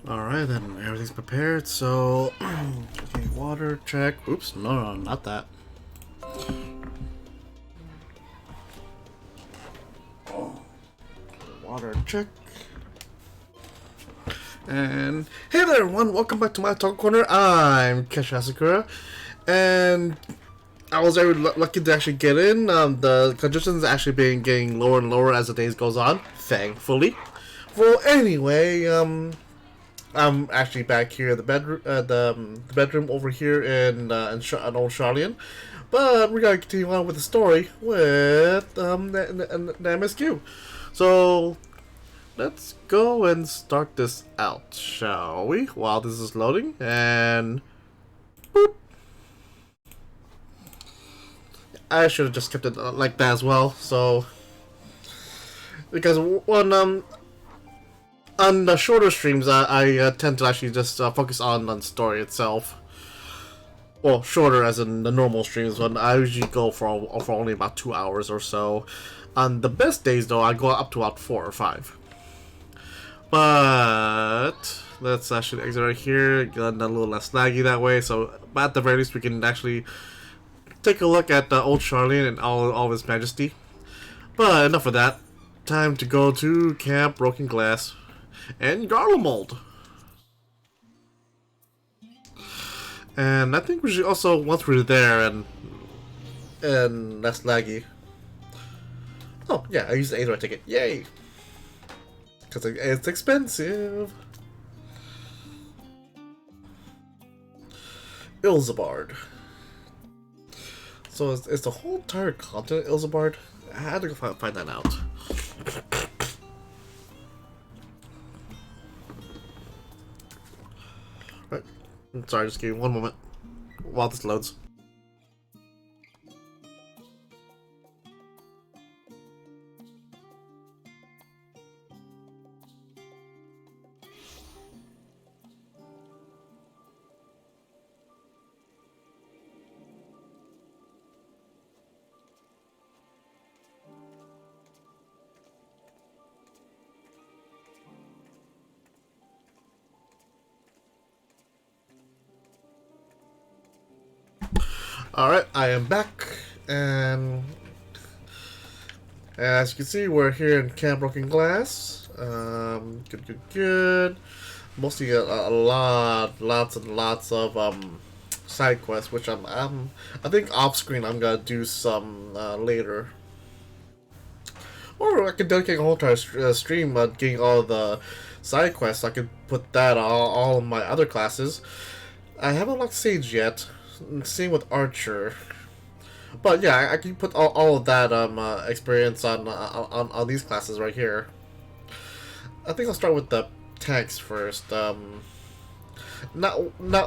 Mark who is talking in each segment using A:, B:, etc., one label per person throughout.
A: Alright then, everything's prepared, so okay, water check. Oops, no, not that. Water check. And hey there everyone, welcome back to my Talk Corner. I'm Kesha Sakura, and I was very lucky to actually get in. The congestion's actually been getting lower and lower as the days goes on, thankfully. Well, anyway, I'm actually back here at the bedroom, the bedroom over here in Old Charlian, but we're gonna continue on with the story with the MSQ. So let's go and start this out, shall we? While this is loading, and boop. I should have just kept it like that as well. So because on the shorter streams, I tend to actually just focus on the story itself. Well, shorter as in the normal streams, but I usually go for only about 2 hours or so. On the best days, though, I go up to about 4 or 5. But let's actually exit right here, get a little less laggy that way. So, but at the very least, we can actually take a look at old Charlene and all of his majesty. But enough of that. Time to go to Camp Broken Glass and Garlemald. And I think we should also, once we're there and that's laggy. Oh yeah, I used the Aether ticket. Yay! Because it's expensive. Ilzabard. So is the whole entire continent Ilzabard? I had to go find that out. Right. I'm sorry, just give me one moment while this loads. Alright, I am back, and as you can see, we're here in Camp Broken Glass. Good. Mostly lots and lots of side quests, which I think off screen I'm gonna do some later. Or I could dedicate a whole entire stream getting all the side quests. I could put that all in my other classes. I haven't locked Sage yet. Same with Archer, but yeah, I can put all of that experience on these classes right here. I think I'll start with the tanks first. Not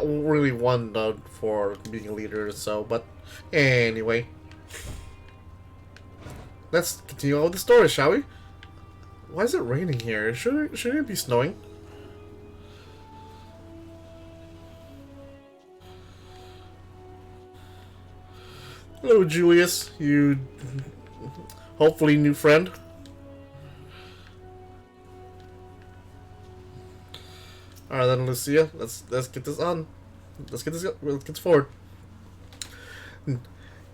A: really one for being a leader, so but anyway, let's continue on with the story, shall we? Why is it raining here? Shouldn't it be snowing? Hello, Julius. You hopefully new friend. Alright then, Lucia. Let's get this on. Let's get this forward.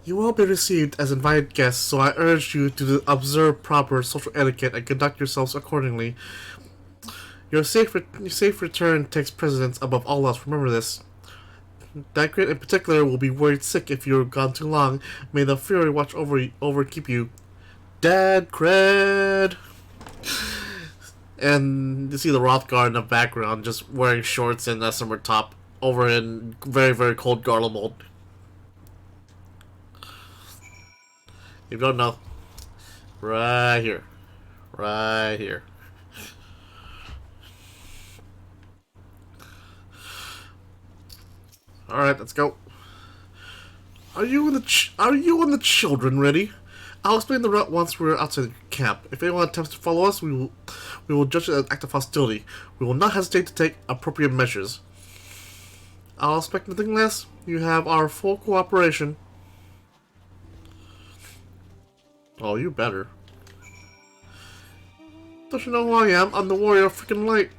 A: You will be received as invited guests, so I urge you to observe proper social etiquette and conduct yourselves accordingly. Your safe return takes precedence above all else. Remember this. That grid in particular will be worried sick if you're gone too long. May the Fury watch over keep you. Dad cred! And you see the Rothgar in the background just wearing shorts and a summer top over in very, very cold Garlemald. If you don't know, right here. Right here. Alright, let's go. Are you and the children ready? I'll explain the route once we're outside the camp. If anyone attempts to follow us, we will judge it as an act of hostility. We will not hesitate to take appropriate measures. I'll expect nothing less. You have our full cooperation. Oh, you better. Don't you know who I am? I'm the warrior of freaking light.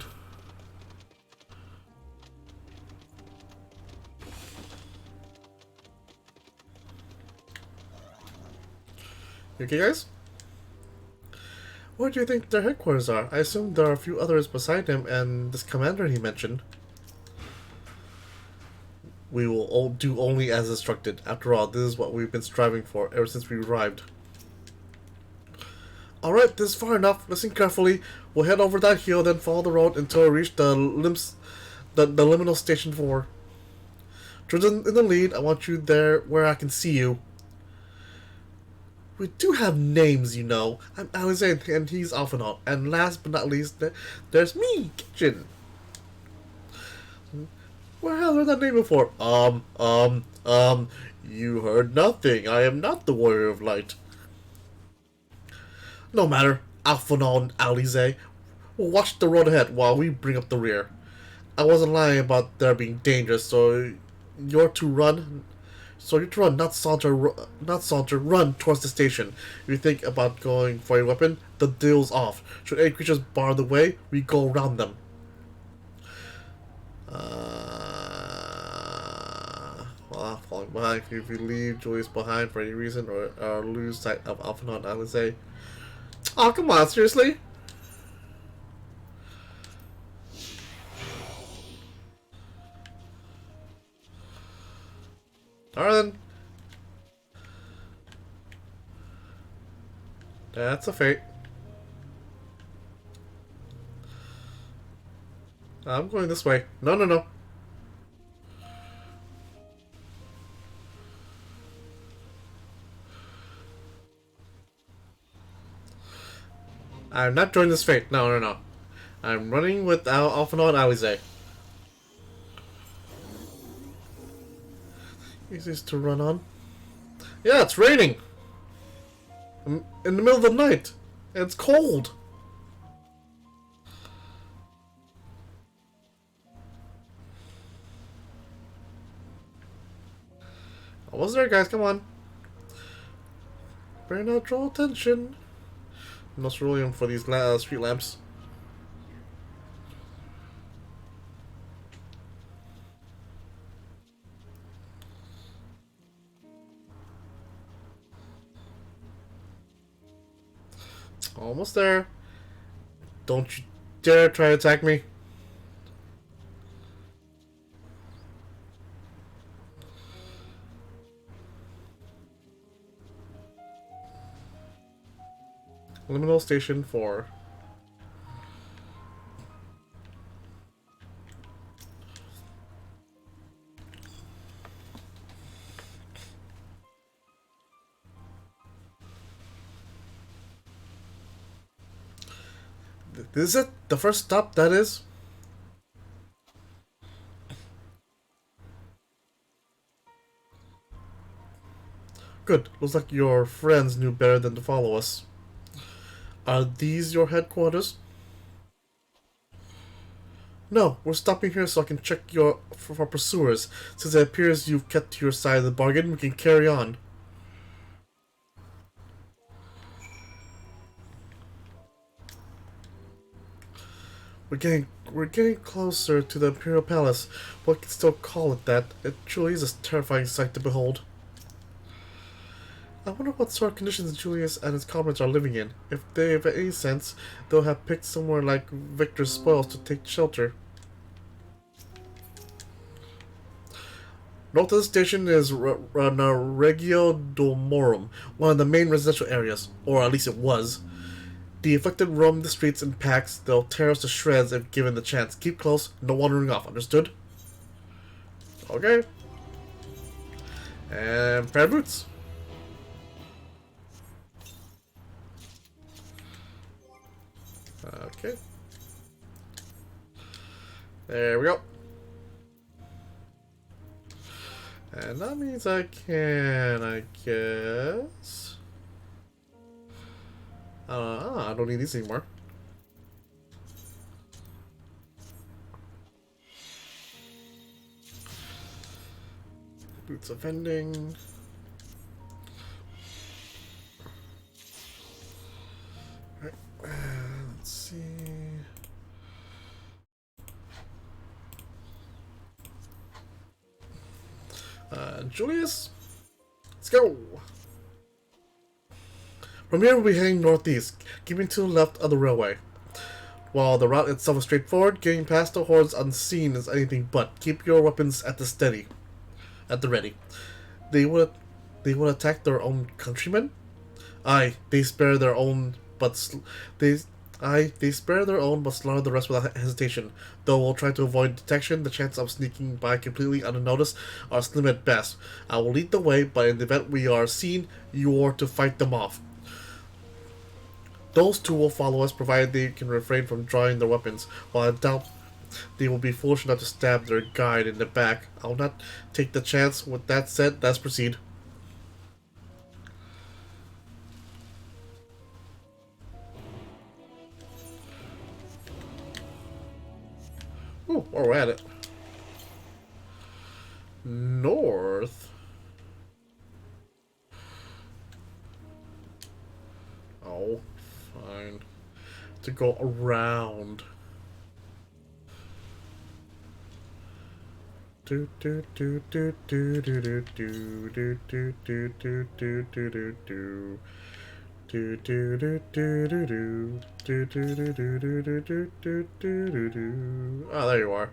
A: You okay, guys? Where do you think their headquarters are? I assume there are a few others beside him and this commander he mentioned. We will all do only as instructed. After all, this is what we've been striving for ever since we arrived. Alright, this is far enough. Listen carefully. We'll head over that hill, then follow the road until we reach the liminal station 4. Jordan in the lead. I want you there where I can see you. We do have names, you know. I'm Alexander, and he's Alphinaut. And last but not least, there's me, Kitchen. Where have I heard that name before? You heard nothing. I am not the Warrior of Light. No matter, Alphinaut and Alize. We'll watch the road ahead while we bring up the rear. I wasn't lying about there being dangerous, so you're to run. Not saunter, run towards the station. If you think about going for a weapon, the deal's off. Should any creatures bar the way, we go around them. Well, following behind if you leave Julius behind for any reason or lose sight of Alphanon, I would say. Oh, come on, seriously? Alright then. That's a fate. I'm going this way. No, no, no. I'm not joining this fate. No, no, no. I'm running with Alphanon Alize. Easiest to run on. Yeah, it's raining. I'm in the middle of the night. And it's cold. Almost there, guys. Come on. Better not draw attention. No ceruleum for these street lamps. Almost there. Don't you dare try to attack me. Liminal Station 4. Is it the first stop, that is? Good. Looks like your friends knew better than to follow us. Are these your headquarters? No, we're stopping here so I can check for pursuers. Since it appears you've kept to your side of the bargain, we can carry on. We're getting closer to the Imperial Palace. But we can still call it that. It truly is a terrifying sight to behold. I wonder what sort of conditions Julius and his comrades are living in. If they have any sense, they'll have picked somewhere like Victor's spoils to take shelter. North of the station is Regio Domorum, one of the main residential areas, or at least it was. The afflicted roam the streets in packs. They'll tear us to shreds if given the chance. Keep close, no wandering off, understood? Okay. And pair of boots. Okay. There we go. And that means I can, I guess. I don't need these anymore. Boots of vending. Alright, let's see. Julius, let's go. From here, we'll be heading northeast, keeping to the left of the railway. While the route itself is straightforward, getting past the hordes unseen is anything but. Keep your weapons at the ready. They would attack their own countrymen. Aye, they spare their own, but they spare their own, but slaughter the rest without hesitation. Though we'll try to avoid detection, the chances of sneaking by completely unnoticed are slim at best. I will lead the way, but in the event we are seen, you are to fight them off. Those two will follow us, provided they can refrain from drawing their weapons. While I doubt they will be foolish enough to stab their guide in the back, I'll not take the chance. With that said, let's proceed. Ooh, while we're at it. North? Oh, fine. To go around. Ah, there you are.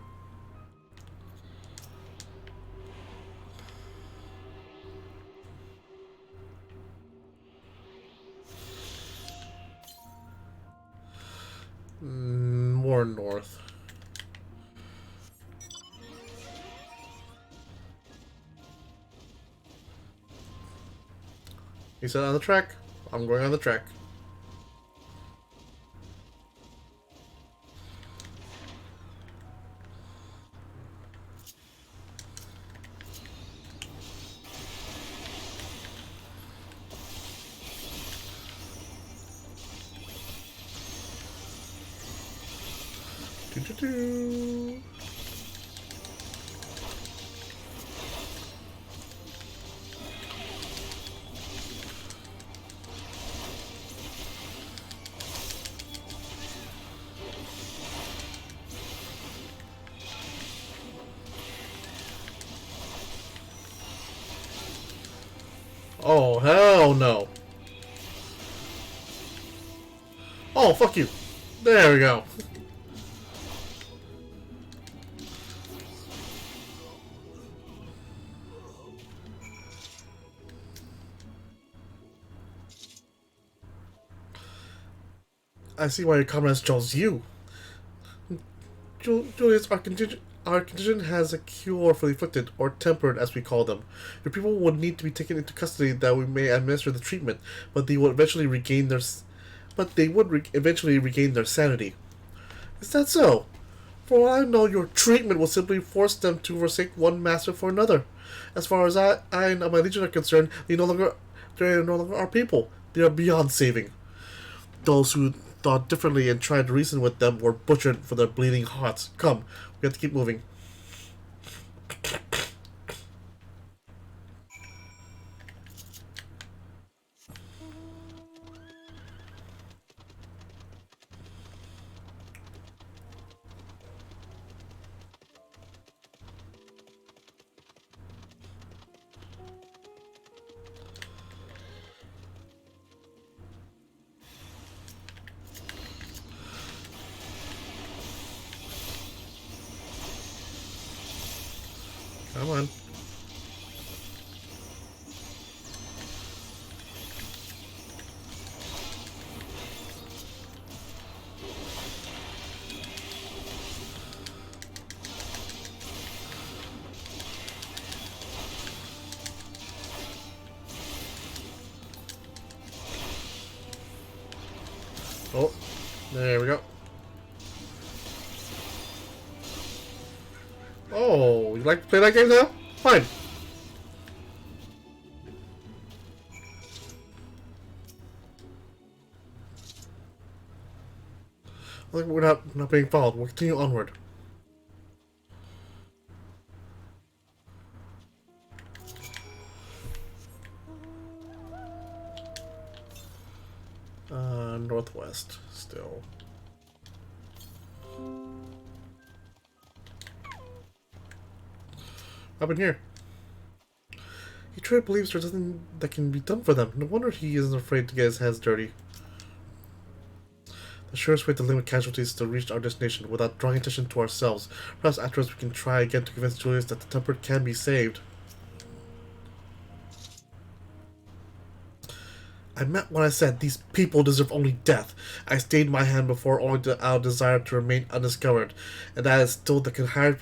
A: More north. He said on the track. I'm going on the track. Do do do. Oh, hell no. Oh, fuck you. There we go. I see why your comrades chose you. Julius, our condition has a cure for the afflicted, or tempered as we call them. Your people would need to be taken into custody that we may administer the treatment, but they would eventually regain their eventually regain their sanity. Is that so? For all I know, your treatment will simply force them to forsake one master for another. As far as I and my legion are concerned, they are no longer our people. They are beyond saving. Those who thought differently and tried to reason with them were butchered for their bleeding hearts. Come, we have to keep moving. Come on. Oh, there we go. Oh, you like to play that game now? Fine. We're not being followed. We'll continue onward. Northwest still. Up in here. He truly believes there's nothing that can be done for them. No wonder he isn't afraid to get his hands dirty. The surest way to limit casualties is to reach our destination without drawing attention to ourselves. Perhaps afterwards we can try again to convince Julius that the tempered can be saved. I meant what I said. These people deserve only death. I stayed my hand before only our desire to remain undiscovered, and that is still the higher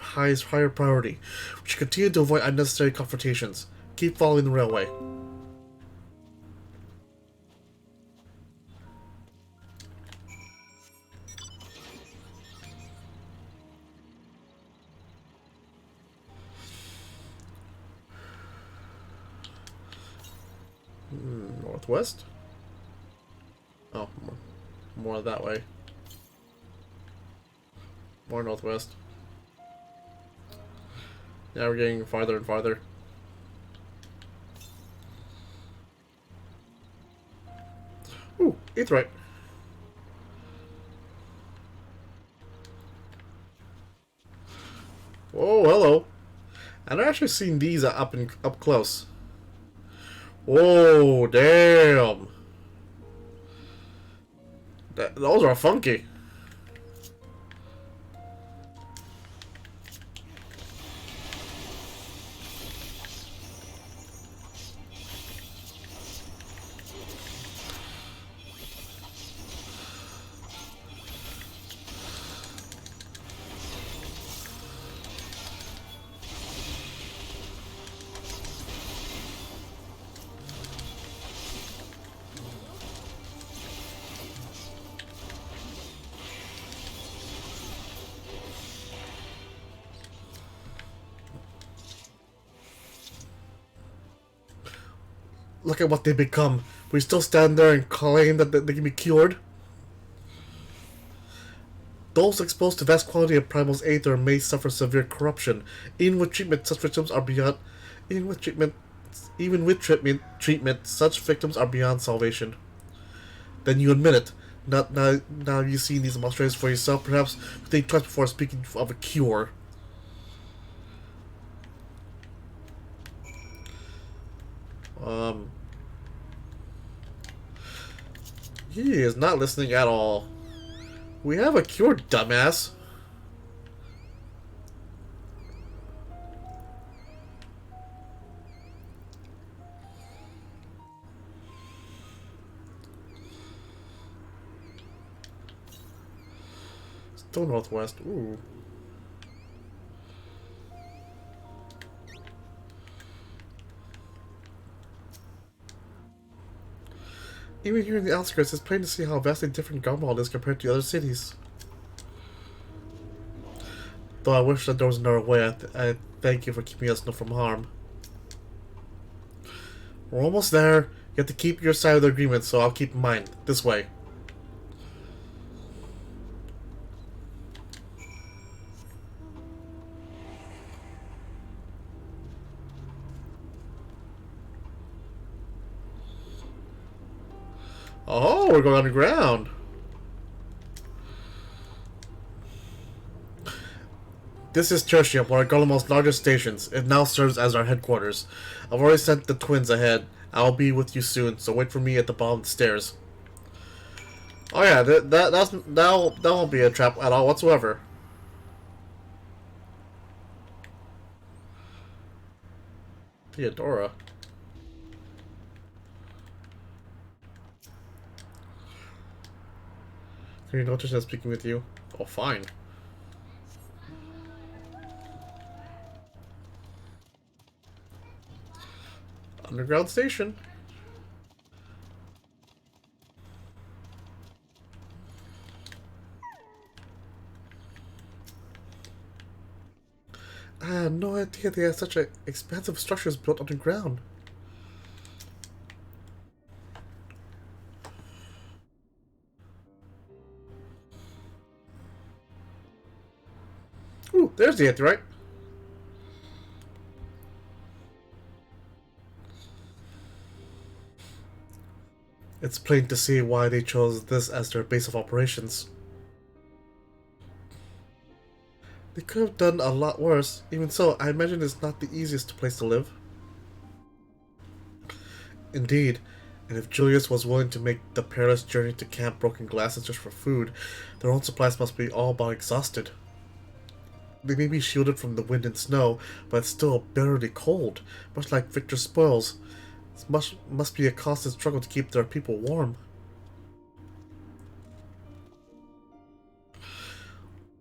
A: priority. We should continue to avoid unnecessary confrontations. Keep following the railway. Northwest? Oh, more that way. More northwest. Now we're getting farther and farther. Ooh, Aetheryte. Oh, hello. I've actually seen these up close. Whoa, damn! Those are funky. Look at what they become. We still stand there and claim that they can be cured. Those exposed to vast quantity of Primal's Aether may suffer severe corruption. Even with treatment, such victims are beyond. Even with treatment, such victims are beyond salvation. Then you admit it. Now you've seen these demonstrations for yourself. Perhaps think twice before speaking of a cure. He is not listening at all. We have a cure, dumbass. Still northwest. Ooh. Even here in the outskirts, it's plain to see how vastly different Garmald is compared to other cities. Though I wish that there was another way, I thank you for keeping us from harm. We're almost there. You have to keep your side of the agreement, so I'll keep mine. This way. Oh, we're going underground. This is Tertium, one of Garlemald's largest stations. It now serves as our headquarters. I've already sent the twins ahead. I'll be with you soon, so wait for me at the bottom of the stairs. Oh yeah, that won't be a trap at all whatsoever. Theodora. Can you notice I'm speaking with you? Oh, fine. Underground station. I had no idea they had such expansive structures built underground. Ooh, there's the Aetherite. It's plain to see why they chose this as their base of operations. They could have done a lot worse. Even so, I imagine it's not the easiest place to live. Indeed, and if Julius was willing to make the perilous journey to Camp Broken Glasses just for food, their own supplies must be all but exhausted. They may be shielded from the wind and snow, but it's still bitterly cold, much like Victor's spoils. It must be a constant struggle to keep their people warm.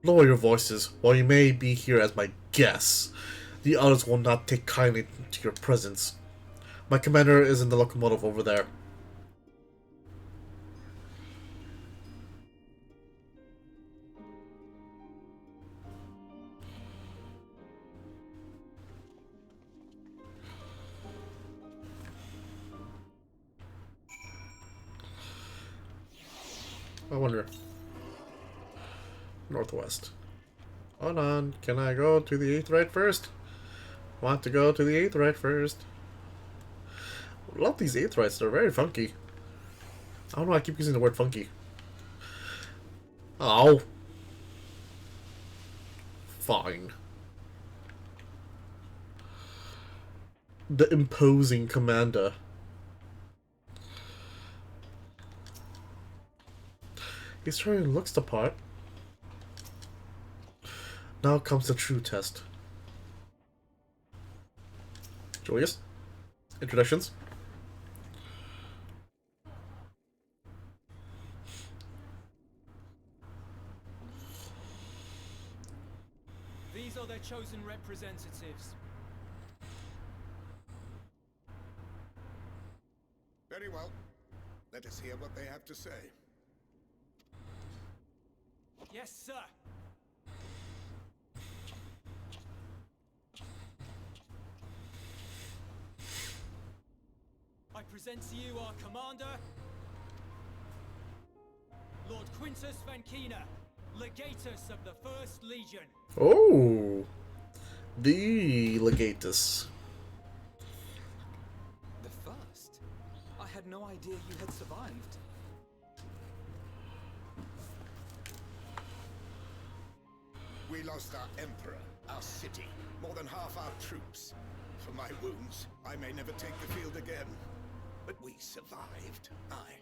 A: Lower your voices. While you may be here as my guests, the others will not take kindly to your presence. My commander is in the locomotive over there. I wonder. Northwest. Hold on. Can I go to the Aetherite first? Want to go to the Aetherite first. Love these Aetherites. They're very funky. I don't know why I keep using the word funky. Oh. Fine. The imposing commander. He certainly looks the part. Now comes the true test. Julius, introductions.
B: These are their chosen representatives.
C: Very well. Let us hear what they have to say.
B: Yes, sir. I present to you our commander, Lord Quintus Vankina, Legatus of the First Legion.
A: Oh, the Legatus.
D: The first? I had no idea you had survived.
C: We lost our emperor, our city, more than half our troops. For my wounds, I may never take the field again. But we survived, aye.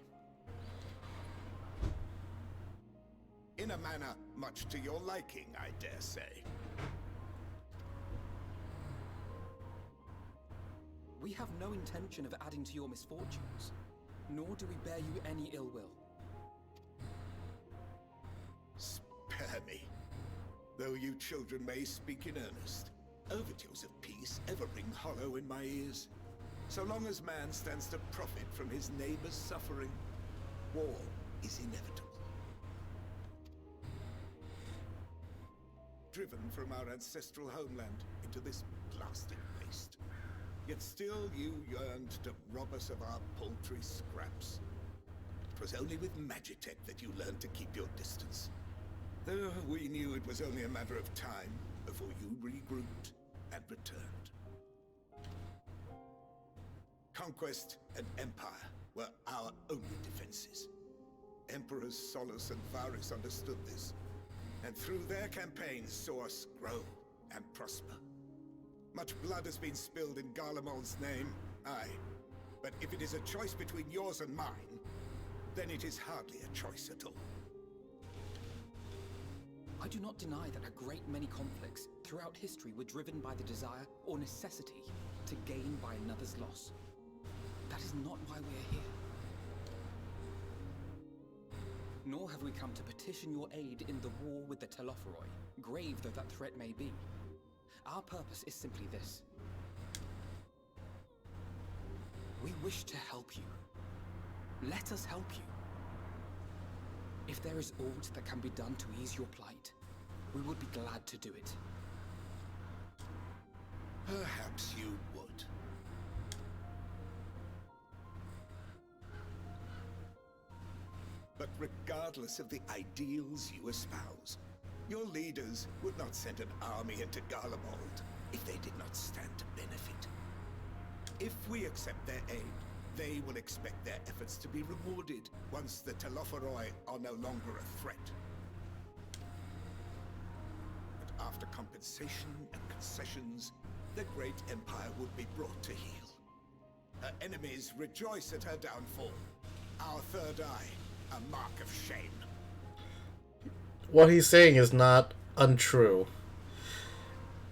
C: In a manner much to your liking, I dare say.
D: We have no intention of adding to your misfortunes, nor do we bear you any ill will.
C: Spare me. Though you children may speak in earnest, overtures of peace ever ring hollow in my ears. So long as man stands to profit from his neighbor's suffering, war is inevitable. Driven from our ancestral homeland into this blasted waste. Yet still you yearned to rob us of our paltry scraps. It was only with Magitech that you learned to keep your distance. Though we knew it was only a matter of time before you regrouped and returned. Conquest and empire were our only defenses. Emperors Solus and Varus understood this, and through their campaigns saw us grow and prosper. Much blood has been spilled in Garlemald's name, aye. But if it is a choice between yours and mine, then it is hardly a choice at all.
D: I do not deny that a great many conflicts throughout history were driven by the desire or necessity to gain by another's loss. That is not why we are here. Nor have we come to petition your aid in the war with the Telophoroi, grave though that threat may be. Our purpose is simply this. We wish to help you. Let us help you. If there is aught that can be done to ease your plight, we would be glad to do it.
C: Perhaps you would. But regardless of the ideals you espouse, your leaders would not send an army into Garlemald if they did not stand to benefit. If we accept their aid, they will expect their efforts to be rewarded once the Telophoroi are no longer a threat. But after compensation and concessions, the great empire would be brought to heel. Her enemies rejoice at her downfall. Our third eye, a mark of shame.
A: What he's saying is not untrue.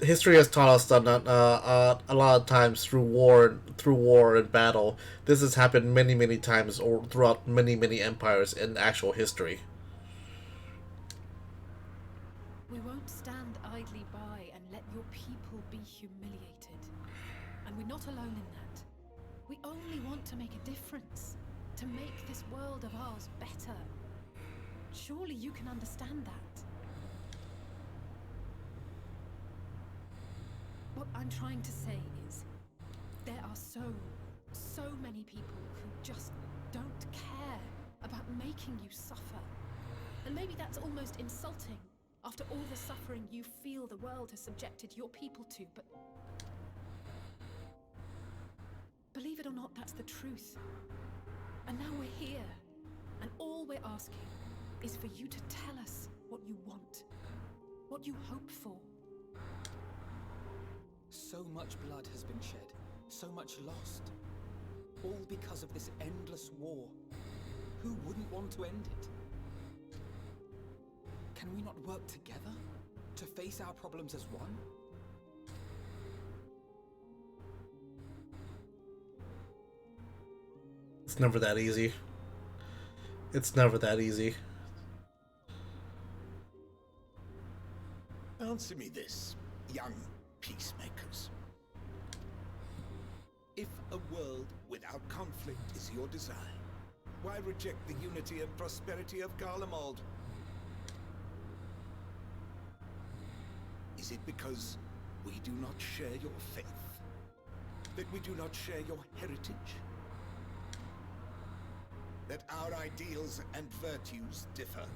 A: History has taught us that a lot of times through war and battle, this has happened many times or throughout many empires in actual history.
E: We won't stand idly by and let your people be humiliated. And we're not alone in that. We only want to make a difference, to make this world of ours better. Surely you can understand that. What I'm trying to say is, there are so many people who just don't care about making you suffer. And maybe that's almost insulting, after all the suffering you feel the world has subjected your people to, but believe it or not, that's the truth. And now we're here, and all we're asking is for you to tell us what you want, what you hope for.
D: So much blood has been shed, So much lost. All because of this endless war. Who wouldn't want to end it? Can we not work together to face our problems as one?
A: It's never that easy. It's never that easy.
C: Answer me this, young peacemakers. If a world without conflict is your desire, why reject the unity and prosperity of Garlemald? Is it because we do not share your faith? That we do not share your heritage? That our ideals and virtues differ?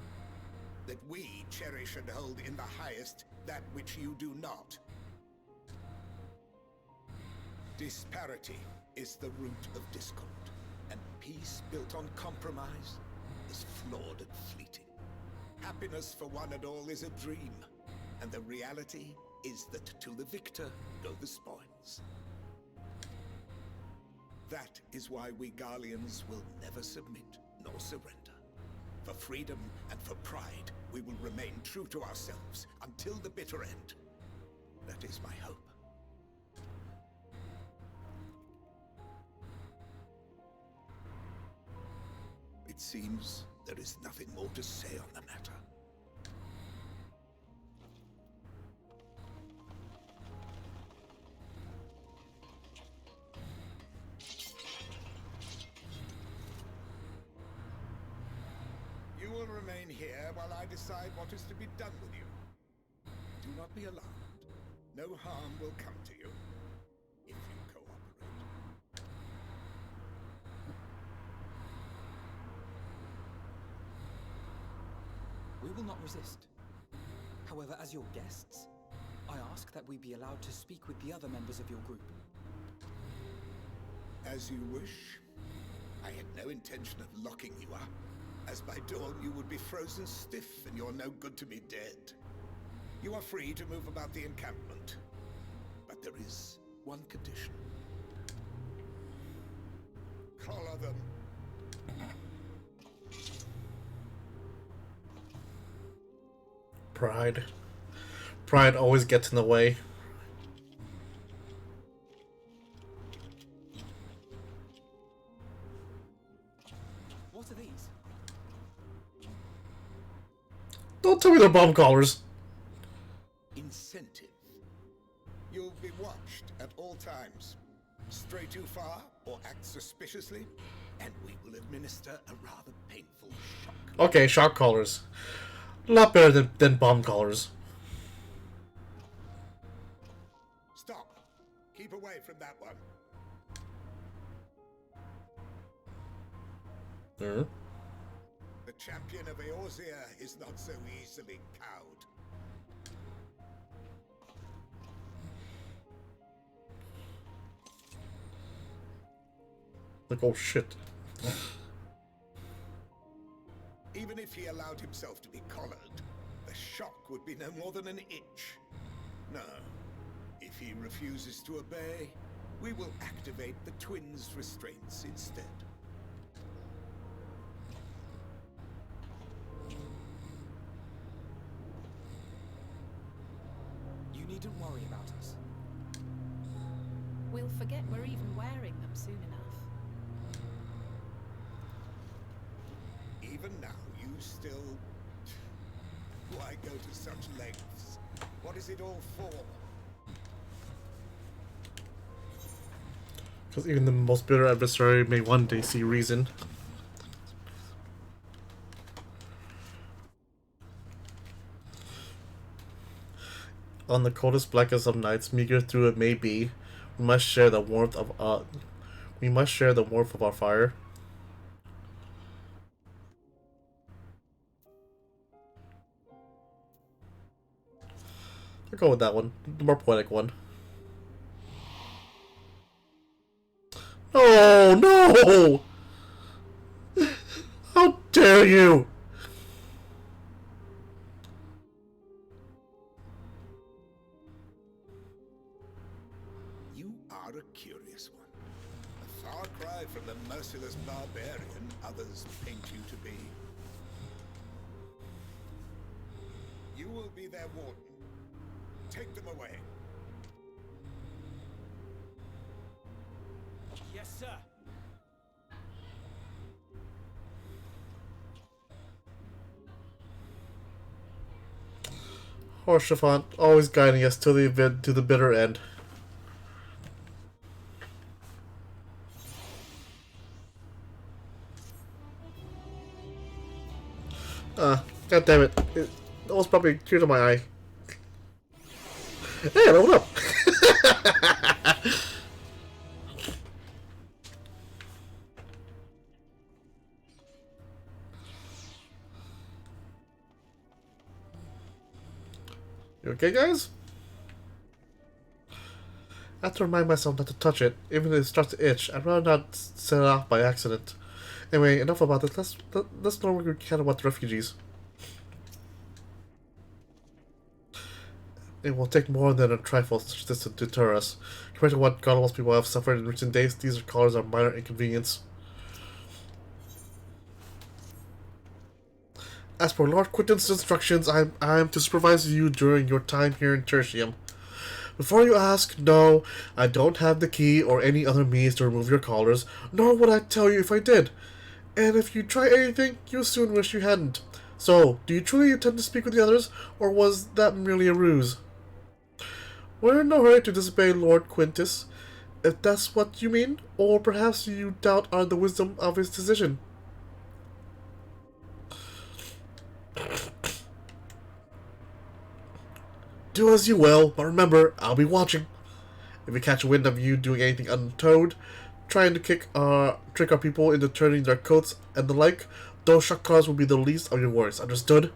C: That we cherish and hold in the highest that which you do not? Disparity is the root of discord, and peace built on compromise is flawed and fleeting. Happiness for one and all is a dream, and the reality is that to the victor go the spoils. That is why we Garleans will never submit nor surrender. For freedom and for pride, we will remain true to ourselves until the bitter end. That is my hope. It seems there is nothing more to say on the matter. You will remain here while I decide what is to be done with you. Do not be alarmed. No harm will come to you if you cooperate.
D: We will not resist. However, as your guests, I ask that we be allowed to speak with the other members of your group.
C: As you wish. I had no intention of locking you up, as by dawn you would be frozen stiff and you're no good to me dead. You are free to move about the encampment, but there is one condition. Collar them.
A: Pride. Pride always gets in the way.
D: What are these?
A: Don't tell me they're bomb collars.
C: Incentive. You'll be watched at all times. Stray too far or act suspiciously, and we will administer a rather painful shock.
A: Okay, shock collars. A lot better than bomb collars.
C: Stop. Keep away from that one. The champion of Eorzea is not so easily cowed.
A: Like, oh shit.
C: Even if he allowed himself to be collared, the shock would be no more than an itch. No. If he refuses to obey, we will activate the twins' restraints instead.
D: You needn't worry about us.
E: We'll forget we're even wearing them soon enough.
C: Even now, you still... Why go to such lengths? What is it all for?
A: Because even the most bitter adversary may one day see reason. On the coldest, blackest of nights, meager through it may be, we must share the warmth of our fire. I'll go with that one, the more poetic one. Oh no! How dare you!
C: You are a curious barbarian others paint you to be. You will be their warden. Take them away.
B: Yes, sir.
A: Horse Chiffon, always guiding us to the bitter end. God damn it. It was probably a tear to my eye. Hey, level up! You okay, guys? I have to remind myself not to touch it, even if it starts to itch. I'd rather not set it off by accident. Anyway, enough about this. Let's learn what we can about the refugees. It will take more than a trifle such as this to deter us. Compared to what godless people have suffered in recent days, these callers are minor inconvenience. As for Lord Quinton's instructions, I am to supervise you during your time here in Tertium. Before you ask, no, I don't have the key or any other means to remove your collars, nor would I tell you if I did. And if you try anything, you'll soon wish you hadn't. So, do you truly intend to speak with the others, or was that merely a ruse? We're in no hurry to disobey Lord Quintus, if that's what you mean, or perhaps you doubt the wisdom of his decision. Do as you will, but remember, I'll be watching. If we catch wind of you doing anything untowed, trying to trick our people into turning their coats and the like, those shock collars will be the least of your worries, understood?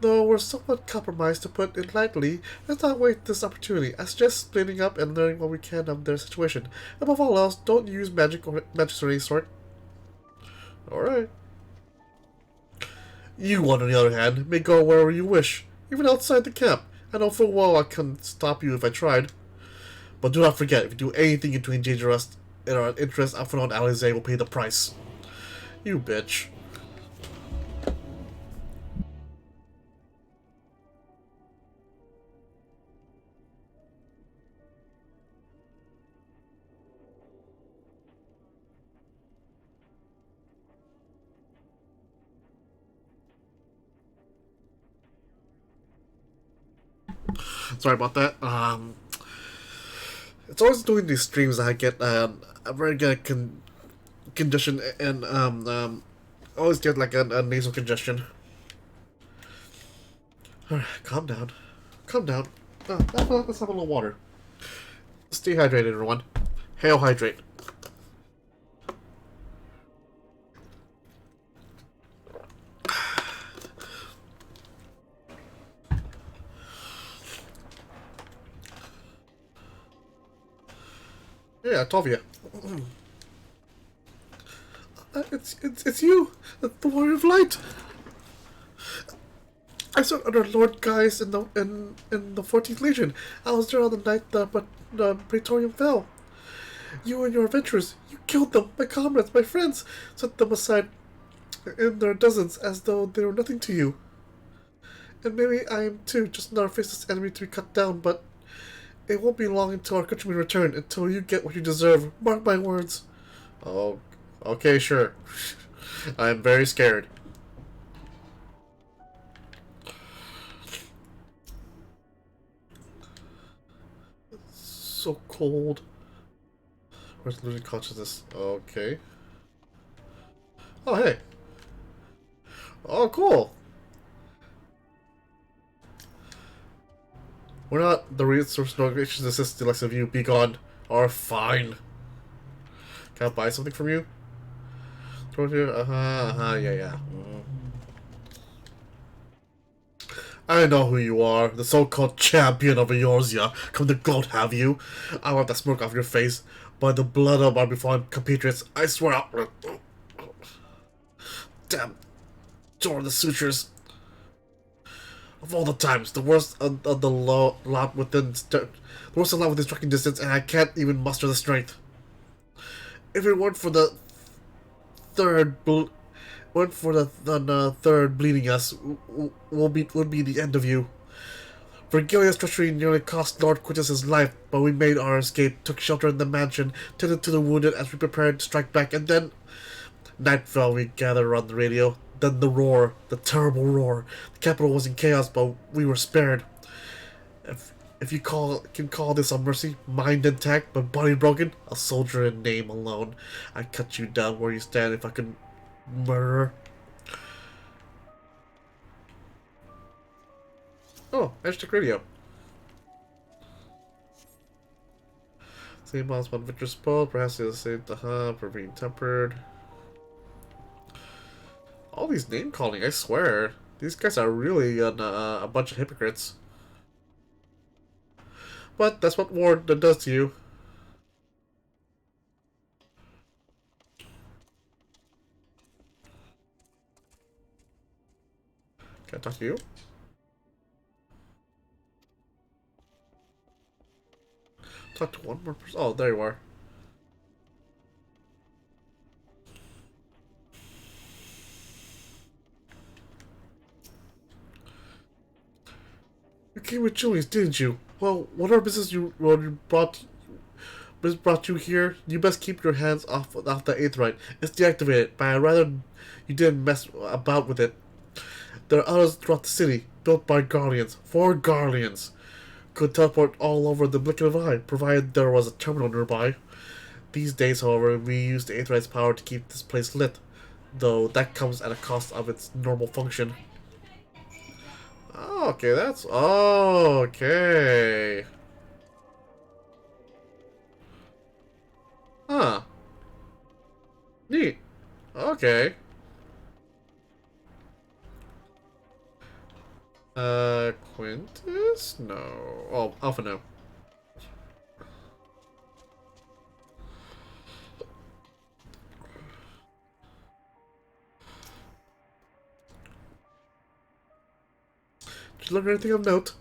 A: Though we're somewhat compromised, to put it lightly, let's not wait this opportunity. I suggest splitting up and learning what we can of their situation. Above all else, don't use magic or any sort. Alright. You, on the other hand, may go wherever you wish, even outside the camp. I know full well I couldn't stop you if I tried. But do not forget, if you do anything to endanger us in our interest, Alphonse and Alize will pay the price. You bitch. Sorry about that. It's always doing these streams that I get a very good condition and always get like a nasal congestion. Alright, calm down. Calm down. Let's have a little water. Stay hydrated, everyone. Hail hydrate. Yeah, Tovia. It's you, the Warrior of Light. I served under Lord Gaius in the 14th Legion. I was there on the night the Praetorium fell. You and your adventurers, you killed them, my comrades, my friends, set them aside in their dozens as though they were nothing to you. And maybe I am too, just another faceless enemy to be cut down, but it won't be long until our countrymen return, until you get what you deserve. Mark my words. Oh, okay, sure. I'm very scared. It's so cold. Where's losing consciousness? Okay. Oh, hey. Oh, cool. We're not the resource organizations assist the likes of you, be gone, are fine. Can I buy something from you? Yeah. I know who you are, the so-called champion of Eorzea. Come to God, have you? I want that smirk off your face. By the blood of our befallen compatriots, I swear I'll... Damn. Door the sutures. Of all the times, the worst of the lot within striking distance, and I can't even muster the strength. If it weren't for the third third bleeding us would be the end of you. Virgilia's treachery nearly cost Lord Quintus his life, but we made our escape, took shelter in the mansion, tended to the wounded as we prepared to strike back, and then night fell. We gathered around the radio. Then the roar, the terrible roar. The capital was in chaos, but we were spared. If you can call this a mercy, mind intact but body broken, a soldier in name alone. I'd cut you down where you stand if I could murder. Oh, hashtag radio. Same boss, one victor spoiled, perhaps the same for being tempered. All these name calling, I swear. These guys are really a bunch of hypocrites. But that's what war does to you. Can I talk to you? Talk to one more person. Oh, there you are. You came with Julius, didn't you? Well, whatever business brought you here, you best keep your hands off the Aetheryte. It's deactivated, but I'd rather you didn't mess about with it. There are others throughout the city, built by Guardians, for Guardians. Could teleport all over the blink of an eye, provided there was a terminal nearby. These days, however, we use the Aetheryte's power to keep this place lit, though that comes at a cost of its normal function. Oh, okay, that's... Oh, okay. Huh. Neat. Okay. Quintus? No. Oh, Alpha no. Did you learn anything of note?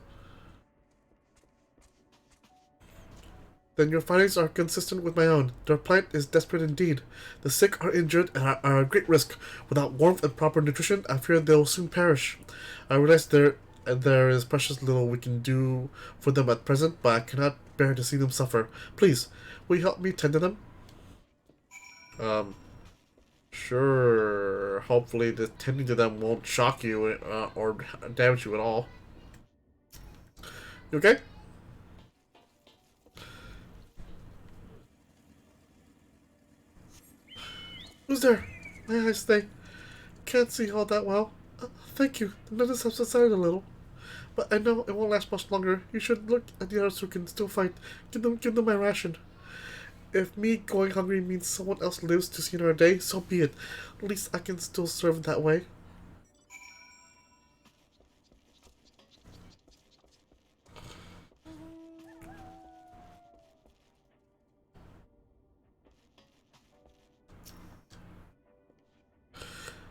A: Then your findings are consistent with my own. Their plight is desperate indeed. The sick are injured and are at great risk. Without warmth and proper nutrition, I fear they will soon perish. I realize there is precious little we can do for them at present, but I cannot bear to see them suffer. Please, will you help me tend to them? Sure. Hopefully the tending to them won't shock you or damage you at all. You okay? Who's there? My eyes, they can't see all that well. Thank you. The numbness has subsided a little. But I know it won't last much longer. You should look at the others who can still fight. Give them my ration. If me going hungry means someone else lives to see another day, so be it. At least I can still serve that way.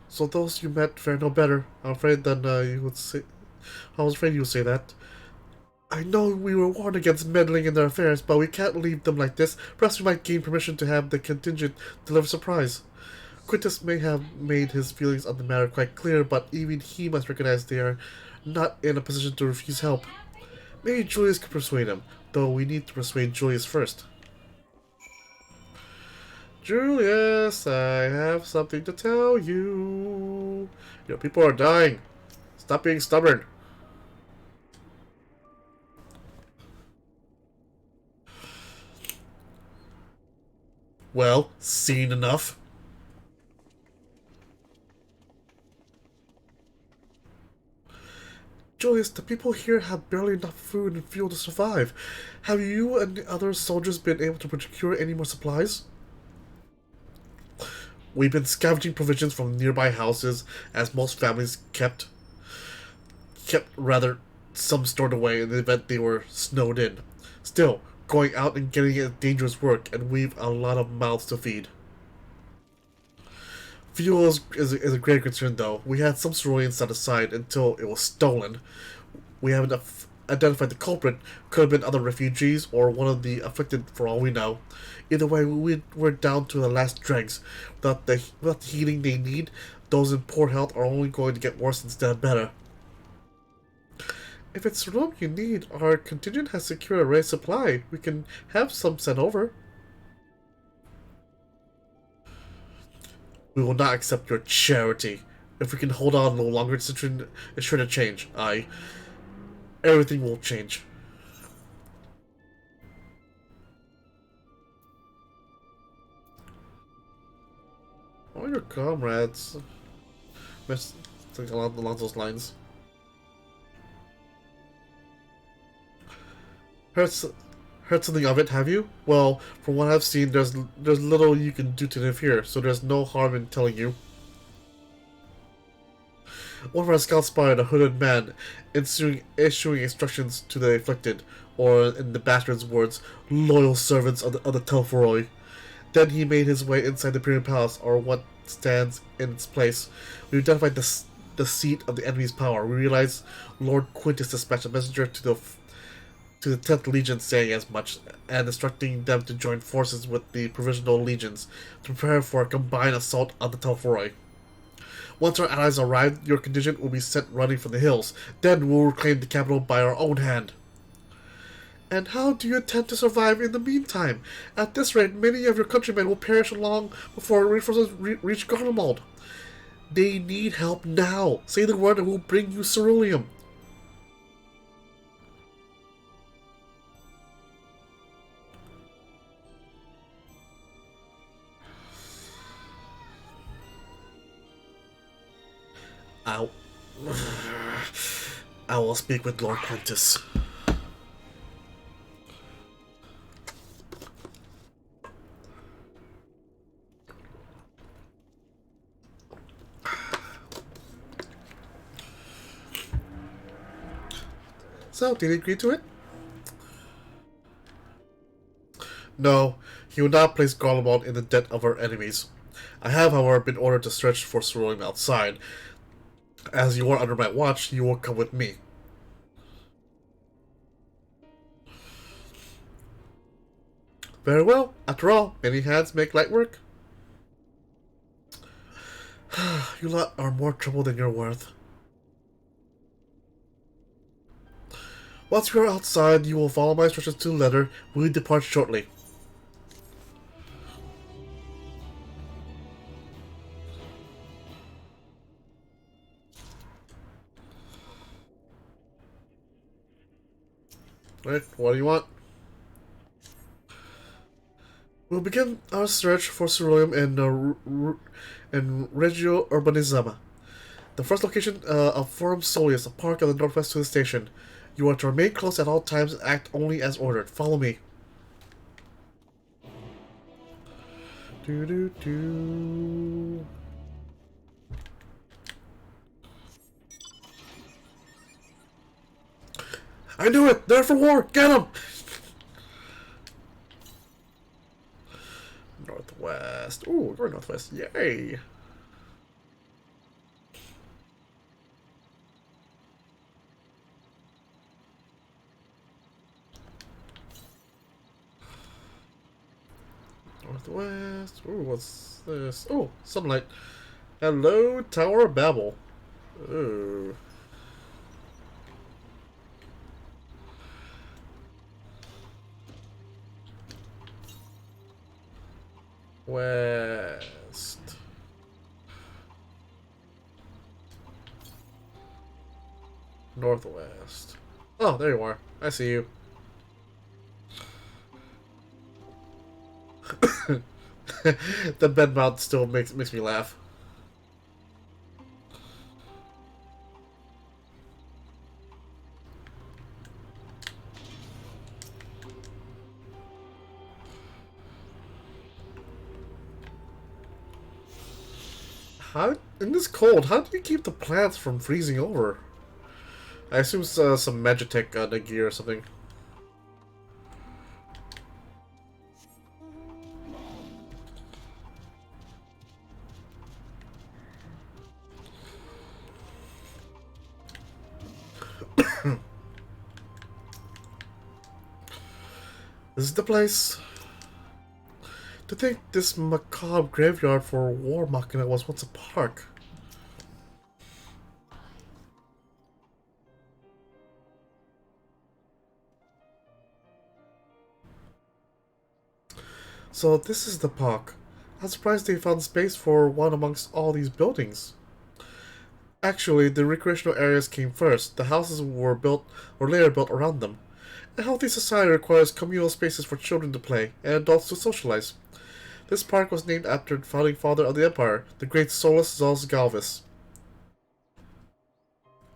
A: So those you met fare no better. I'm afraid then you would say... I was afraid you would say that. I know we were warned against meddling in their affairs, but we can't leave them like this. Perhaps we might gain permission to have the contingent deliver surprise. Quintus may have made his feelings on the matter quite clear, but even he must recognize they are not in a position to refuse help. Maybe Julius could persuade him, though we need to persuade Julius first. Julius, I have something to tell you. Your people are dying. Stop being stubborn. Well, seen enough. Julius, the people here have barely enough food and fuel to survive. Have you and the other soldiers been able to procure any more supplies? We've been scavenging provisions from nearby houses, as most families kept rather some stored away in the event they were snowed in. Still, going out and getting it is dangerous work, and we've a lot of mouths to feed. Fuel is a great concern, though. We had some cerulean set aside until it was stolen. We have identified the culprit. Could have been other refugees or one of the afflicted for all we know. Either way, we're down to the last dregs. Without the healing they need, those in poor health are only going to get worse instead of better. If it's room you need, our contingent has secured a raid supply. We can have some sent over. We will not accept your charity. If we can hold on no longer, it's sure to change. Everything will change. All your comrades. Along those lines. Heard something of it, have you? Well, from what I've seen, there's little you can do to interfere, so there's no harm in telling you. One of our scouts spotted a hooded man issuing instructions to the afflicted, or in the bastard's words, loyal servants of the Telforoi. Then he made his way inside the Imperial Palace, or what stands in its place. We identified the seat of the enemy's power. We realized Lord Quintus dispatched a messenger to the 10th Legion saying as much, and instructing them to join forces with the Provisional Legions to prepare for a combined assault on the Telforoi. Once our allies arrive, your contingent will be sent running from the hills. Then we'll reclaim the capital by our own hand. And how do you intend to survive in the meantime? At this rate, many of your countrymen will perish long before reinforcements reach Garlemald. They need help now. Say the word and we'll bring you ceruleum. I will speak with Lord Quintus. So, did he agree to it? No, he would not place Garlemald in the debt of our enemies. I have, however, been ordered to search for ceruleum outside. As you are under my watch, you will come with me. Very well. After all, many hands make light work. You lot are more trouble than you're worth. Once we are outside, you will follow my instructions to the letter. We depart shortly. Right, what do you want? We'll begin our search for ceruleum in Regio Urbanizama. The first location of Forum Solius, a park on the northwest to the station. You are to remain close at all times and act only as ordered. Follow me. Do. I knew it! They're for war! Get them! Northwest. Ooh, we're going northwest. Yay! Northwest. Ooh, what's this? Oh, sunlight. Hello, Tower of Babel. Ooh. West. Northwest. Oh, there you are. I see you. The bed mount still makes me laugh. How in this cold? How do you keep the plants from freezing over? I assume it's some Magitech gear or something. This is the place. To think this macabre graveyard for war machina was once a park. So this is the park. I'm surprised they found space for one amongst all these buildings. Actually, the recreational areas came first. The houses were later built around them. A healthy society requires communal spaces for children to play and adults to socialize. This park was named after the founding father of the empire, the great Solus Zos Galvis.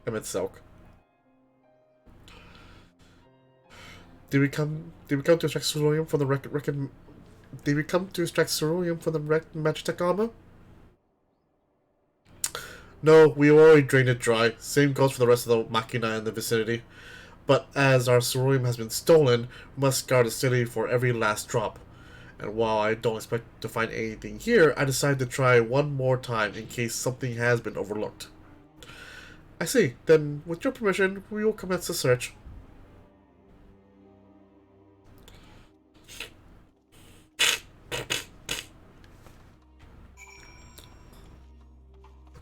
A: Emmett Selk. Did we come to extract ceruleum from the did we come to extract ceruleum from the Magitech armor? No, we already drained it dry. Same goes for the rest of the machina in the vicinity. But as our ceruleum has been stolen, we must guard the city for every last drop. And while I don't expect to find anything here, I decided to try one more time in case something has been overlooked. I see. Then, with your permission, we will commence the search.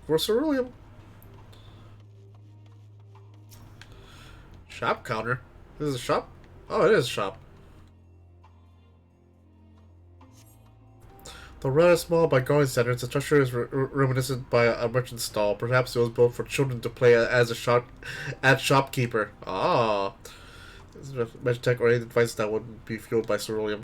A: For ceruleum. Shop counter? This is a shop? Oh, it is a shop. Though rather small by garden standards, the structure is reminiscent by a merchant stall. Perhaps it was built for children to play as a shopkeeper. Ah, this is a Magitech or any device that wouldn't be fueled by ceruleum.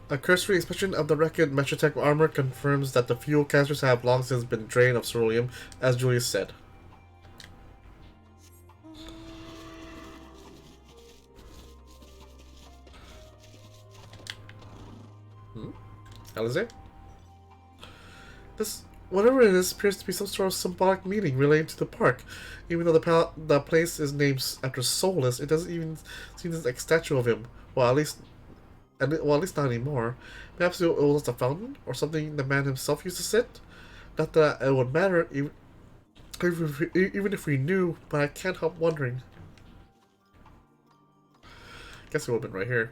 A: A cursory inspection of the wrecked Magitech armor confirms that the fuel canisters have long since been drained of ceruleum, as Julius said. Alize? This, whatever it is, appears to be some sort of symbolic meaning related to the park. Even though the place is named after Solus, it doesn't even seem like a statue of him. Well, at least not anymore. Perhaps it was a fountain, or something the man himself used to sit? Not that it would matter, even if we knew, but I can't help wondering. Guess it would have been right here.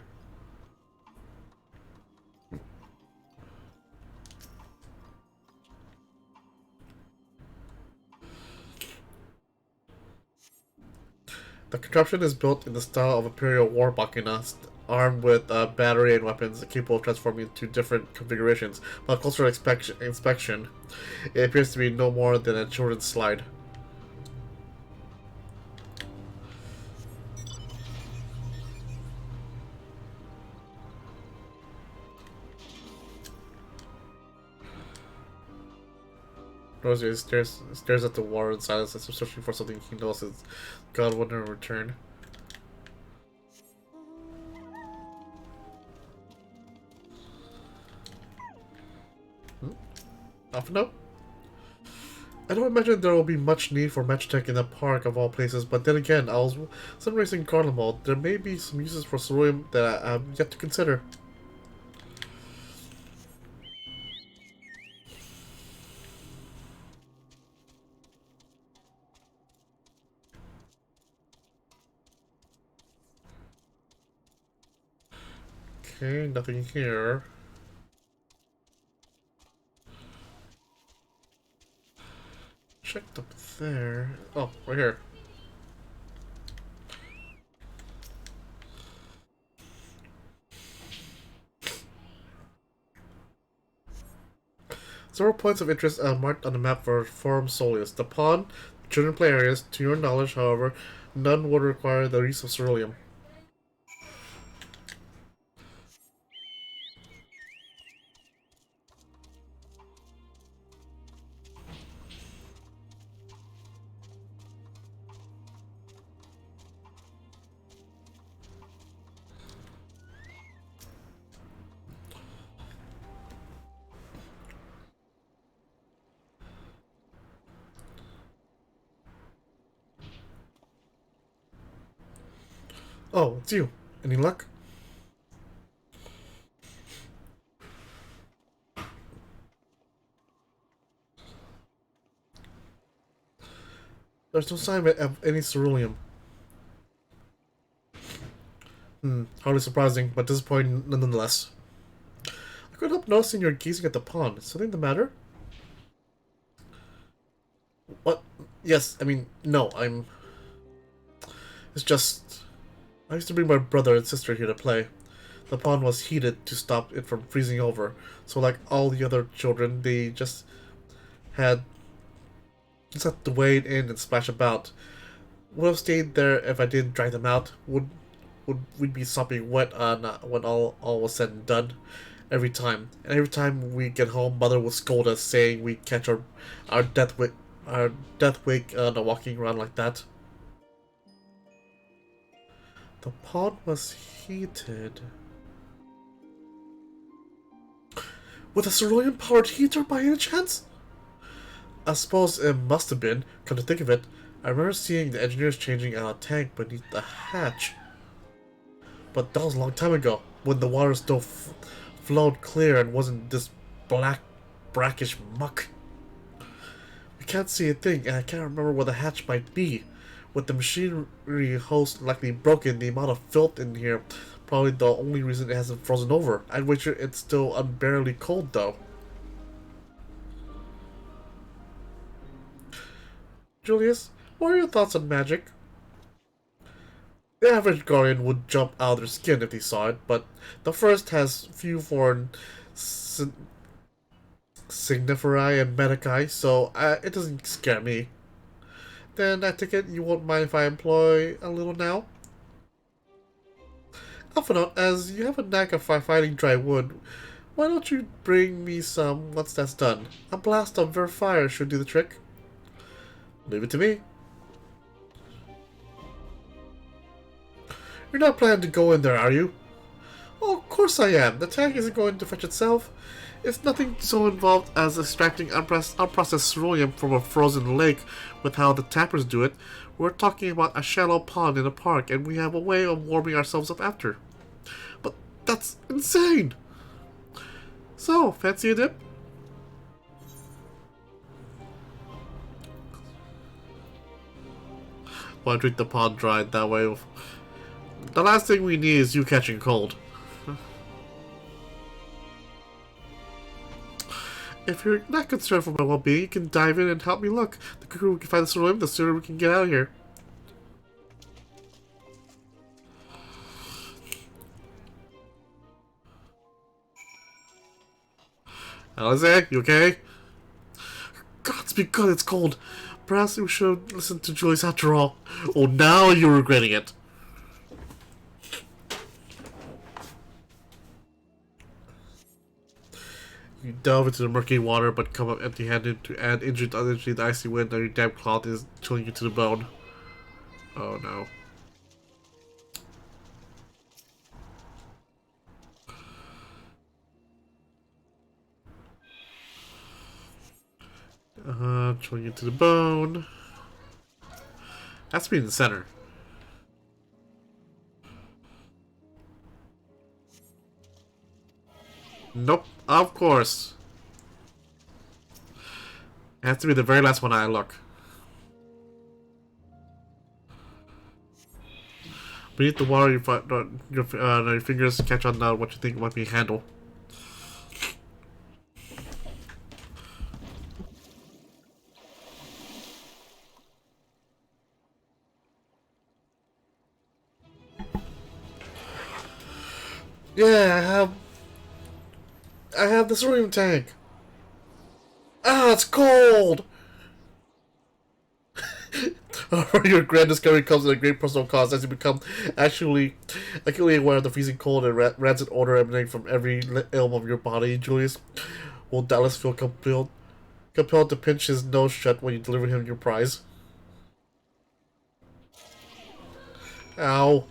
A: The contraption is built in the style of Imperial War Machina, armed with a battery and weapons capable of transforming into different configurations. But closer inspection, it appears to be no more than a children's slide. Rosie stares at the wall in silence as if searching for something he knows is God will never return. Off note. I don't imagine there will be much need for Magitech in the park of all places, but then again, I was sunracing Carnival. There may be some uses for ceruleum that I have yet to consider. Okay, nothing here. Checked up there. Oh, right here. Several points of interest are marked on the map for Forum Soleus. The pond, children play areas. To your knowledge, however, none would require the use of ceruleum. Oh, it's you. Any luck? There's no sign of any ceruleum. Hardly surprising, but disappointing nonetheless. I couldn't help noticing you're gazing at the pond. Is something the matter? What? Yes, I mean, no, I'm... It's just... I used to bring my brother and sister here to play. The pond was heated to stop it from freezing over, so like all the other children, they had to wade in and splash about. Would have stayed there if I didn't drag them out. We'd be sopping wet when all was said and done. Every time. And every time we get home, Mother would scold us, saying we catch our death wake walking around like that. The pond was heated. With a cerulean-powered heater by any chance? I suppose it must have been, come to think of it. I remember seeing the engineers changing out a tank beneath the hatch. But that was a long time ago, when the water still flowed clear and wasn't this black, brackish muck. We can't see a thing, and I can't remember where the hatch might be. With the machinery hose likely broken, the amount of filth in here probably the only reason it hasn't frozen over. I'd wager it's still unbearably cold, though. Julius, what are your thoughts on magic? The average Guardian would jump out of their skin if they saw it, but the first has few foreign signiferi and medici, so it doesn't scare me. Then I take it you won't mind if I employ a little now? Alphinaud, as you have a knack of fighting dry wood, why don't you bring me some once that's done? A blast of ver fire should do the trick. Leave it to me. You're not planning to go in there, are you? Oh, of course I am. The tank isn't going to fetch itself. It's nothing so involved as extracting unprocessed ceruleum from a frozen lake with how the tappers do it. We're talking about a shallow pond in a park, and we have a way of warming ourselves up after. But that's insane! So, fancy a dip? Well, I drink the pond dry that way. The last thing we need is you catching cold. If you're not concerned for my well-being, you can dive in and help me look. The quicker we can find the ceruleum, the sooner we can get out of here. Alize, you okay? Gods be good, it's cold. Perhaps we should listen to Julius after all. Oh, now you're regretting it. You delve into the murky water, but come up empty-handed to add injury to uninjury. The icy wind on your damp cloth is chilling you to the bone. Oh no. Chilling you to the bone. Has to be in the center. Nope, of course. It has to be the very last one I look. Beneath the water, your fingers catch on what you think might be a handle. Yeah, I have the ceruleum tank. Ah, it's cold! Your grand discovery comes at a great personal cost as you become acutely aware of the freezing cold and rancid odor emanating from every elm of your body. Julius will doubtless feel compelled to pinch his nose shut when you deliver him your prize. Ow.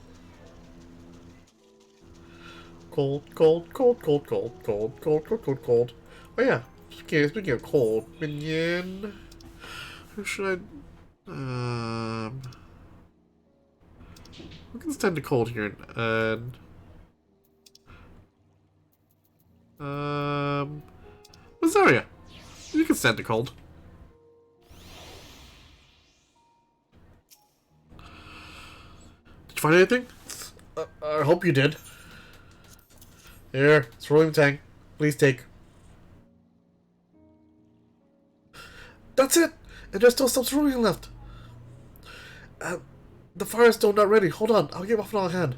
A: Cold, cold, cold, cold, cold, cold, cold, cold, cold, cold. Oh yeah, speaking of cold, minion. Who should I... We can stand the cold here, and Rosaria, you can stand the cold. Did you find anything? I hope you did. Here, it's rolling tank. Please take. That's it! And there's still some cerulean left. The fire is still not ready. Hold on, I'll get off on hand.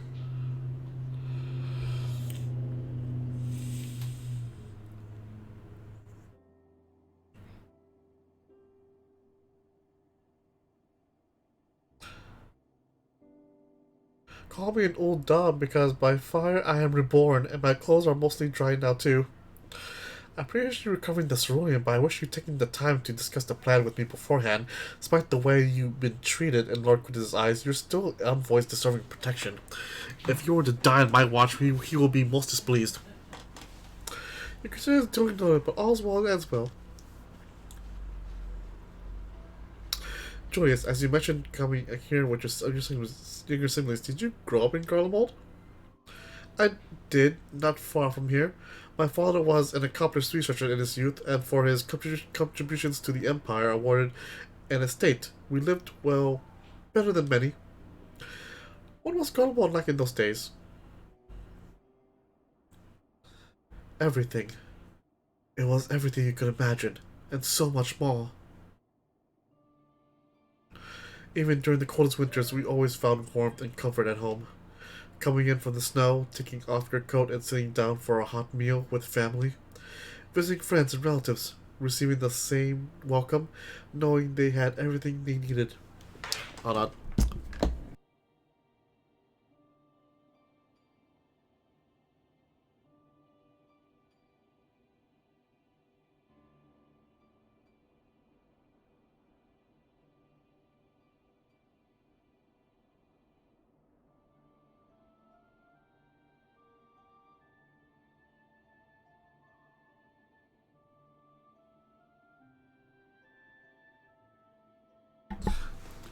A: Call me an old dog because by fire I am reborn and my clothes are mostly dry now too. I appreciate you recovering the cerulean, but I wish you'd taken the time to discuss the plan with me beforehand. Despite the way you've been treated in Lord Quintus's eyes, you're still an voice deserving protection. If you were to die on my watch, he will be most displeased. You consider doing good, but all's well that ends well. Julius, as you mentioned coming here with your siblings, did you grow up in Garlemald? I did, not far from here. My father was an accomplished researcher in his youth, and for his contributions to the Empire awarded an estate. We lived, well, better than many. What was Garlemald like in those days? Everything. It was everything you could imagine, and so much more. Even during the coldest winters, we always found warmth and comfort at home. Coming in from the snow, taking off your coat and sitting down for a hot meal with family. Visiting friends and relatives, receiving the same welcome, knowing they had everything they needed. Hold on.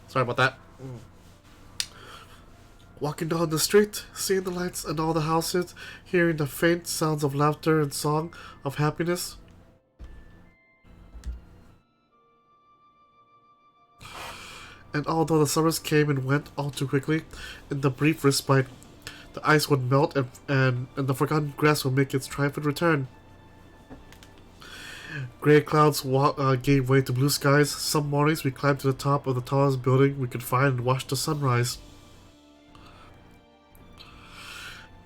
A: Sorry about that. Walking down the street, seeing the lights and all the houses, hearing the faint sounds of laughter and song of happiness. And although the summers came and went all too quickly, in the brief respite, the ice would melt and the forgotten grass would make its triumphant return. Gray clouds gave way to blue skies. Some mornings we climbed to the top of the tallest building we could find and watched the sunrise.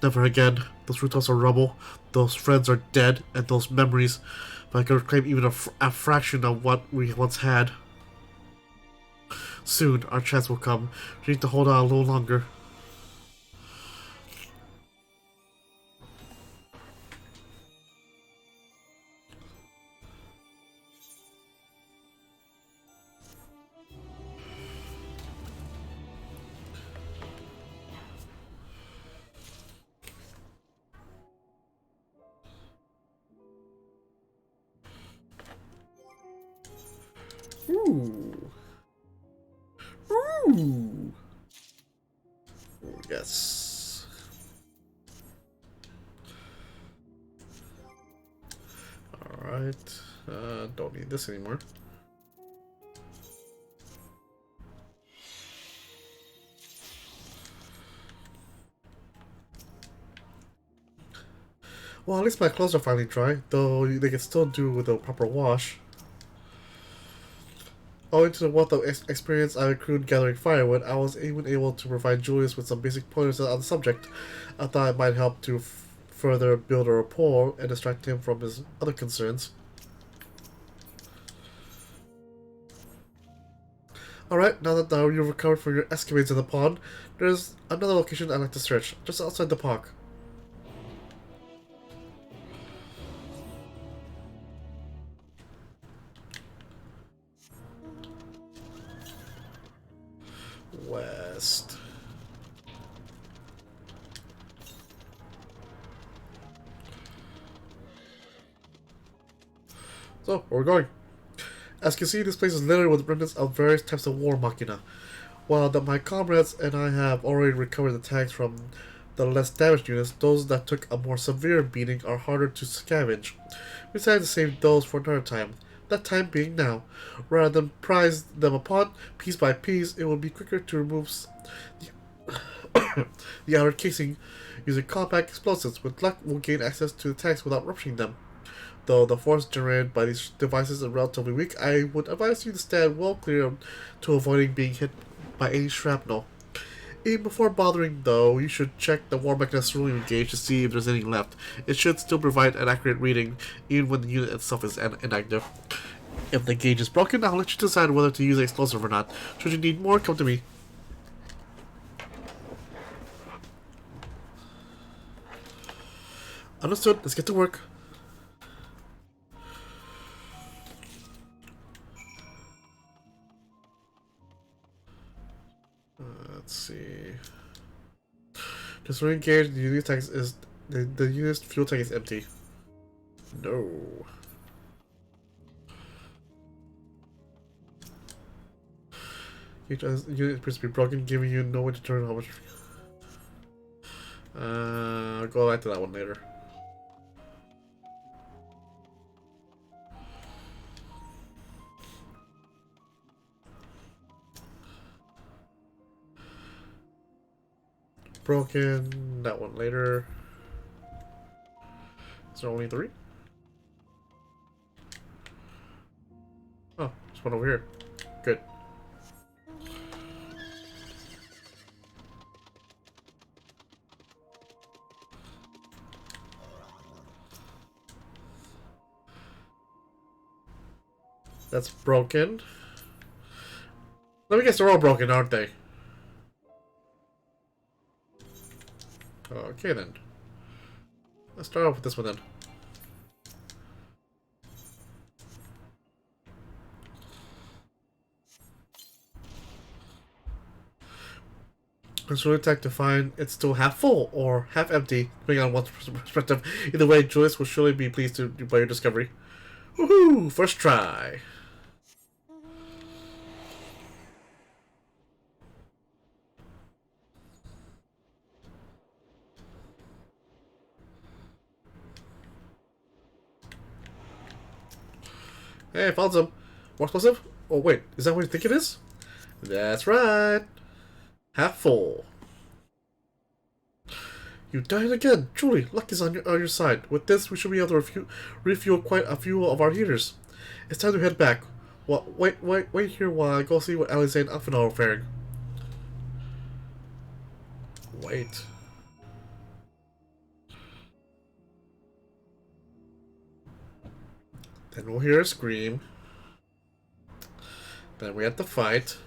A: Never again. Those rooftops are rubble, those friends are dead, and those memories, but I could reclaim even a fraction of what we once had. Soon, our chance will come. We need to hold out a little longer. Ooh. Ooh. Yes. Alright. Don't need this anymore. Well, at least my clothes are finally dry, though they can still do with a proper wash. Owing to the wealth of experience I accrued gathering firewood, I was even able to provide Julius with some basic pointers on the subject. I thought it might help to further build a rapport and distract him from his other concerns. Alright, now that you've recovered from your escapades in the pond, there's another location I'd like to search, just outside the park. West. So, where we're going. As you can see, this place is littered with remnants of various types of war machina. While my comrades and I have already recovered the tanks from the less damaged units, those that took a more severe beating are harder to scavenge. We decided to save those for another time. That time being now. Rather than prize them apart, piece by piece, it will be quicker to remove the outer casing using compact explosives. With luck, we'll gain access to the tanks without rupturing them. Though the force generated by these devices is relatively weak, I would advise you to stand well clear to avoiding being hit by any shrapnel. Even before bothering, though, you should check the war mechanism really engaged to see if there's anything left. It should still provide an accurate reading, even when the unit itself is inactive. If the gauge is broken, I'll let you decide whether to use an explosive or not. Should you need more, come to me. Understood. Let's get to work. Let's see. Just re-engage. The unit tank is the unit's fuel tank is empty. No. Each unit appears to be broken, giving you no way to determine how much. I'll go back to that one later. Broken. That one later. Is there only 3? Oh, there's one over here. Good. That's broken. Let me guess, they're all broken, aren't they? Okay then. Let's start off with this one then. Let's really attack to find it's still half full or half empty, depending on one's perspective. Either way, Joyce will surely be pleased by your discovery. Woohoo! First try. Hey, I found some. More explosive? Oh wait, is that what you think it is? That's right. Half full. You died again. Truly, luck is on your side. With this, we should be able to refuel quite a few of our heaters. It's time to head back. Well, wait here while I go see what Alize and Alphanor are faring. Wait. Then we'll hear a scream. Then we have to fight.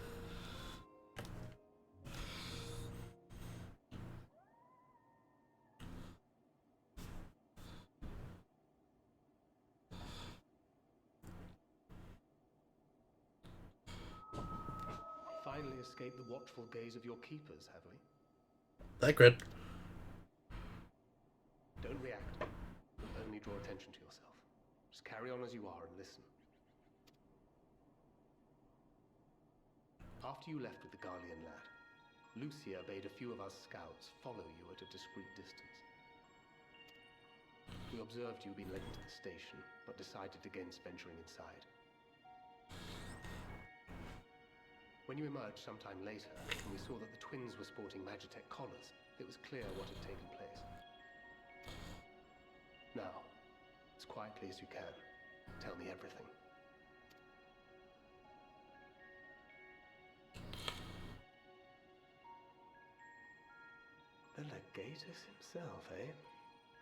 F: Finally escaped the watchful gaze of your keepers, have we?
A: That grid.
F: Don't react. Only draw attention to yourself. Just carry on as you are and listen. After you left with the Garlean lad, Lucia bade a few of us scouts follow you at a discreet distance. We observed you being led to the station, but decided against venturing inside. When you emerged sometime later, and we saw that the twins were sporting Magitech collars, it was clear what had taken place. Now, as quietly as you can, tell me everything. The Legatus himself, eh?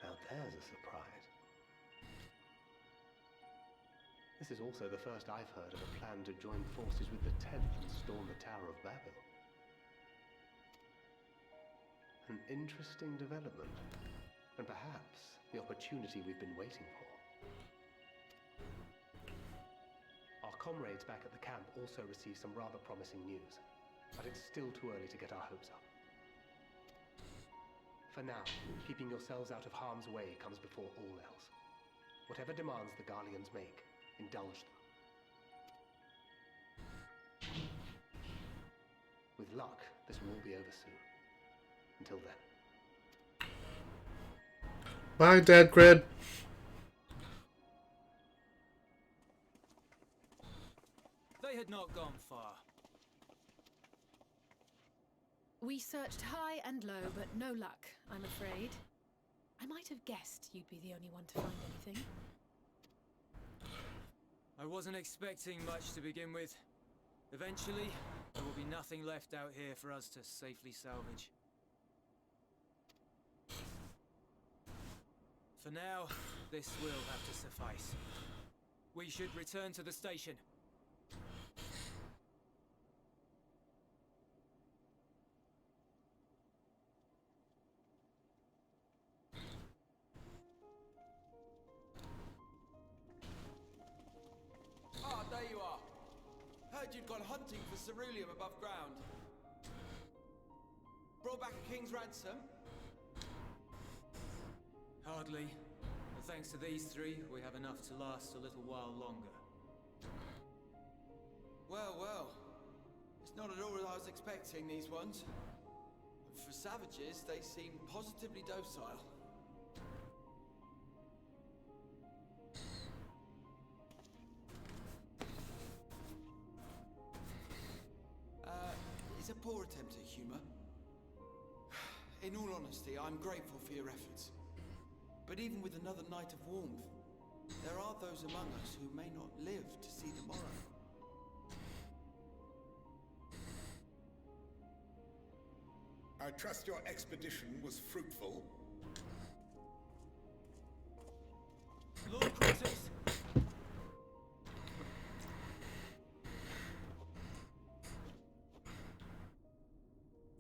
F: Now there's a surprise. This is also the first I've heard of a plan to join forces with the 10th and storm the Tower of Babel. An interesting development, and perhaps the opportunity we've been waiting for. Our comrades back at the camp also received some rather promising news, but it's still too early to get our hopes up. For now, keeping yourselves out of harm's way comes before all else. Whatever demands the Garleans make, indulge them. With luck, this will all be over soon. Until then.
A: Bye, Dad Cred.
B: They had not gone far.
E: We searched high and low, but no luck, I'm afraid. I might have guessed you'd be the only one to find anything.
B: I wasn't expecting much to begin with. Eventually, there will be nothing left out here for us to safely salvage. For now, this will have to suffice. We should return to the station.
G: Ah, there you are. Heard you'd gone hunting for ceruleum above ground. Brought back a king's ransom?
B: Hardly. But thanks to these three, we have enough to last a little while longer.
G: Well, well. It's not at all as I was expecting, these ones. For savages, they seem positively docile. It's a poor attempt at humor. In all honesty, I'm grateful for your efforts. But even with another night of warmth, there are those among us who may not live to see the morrow.
C: I trust your expedition was fruitful.
B: Lord Quintus!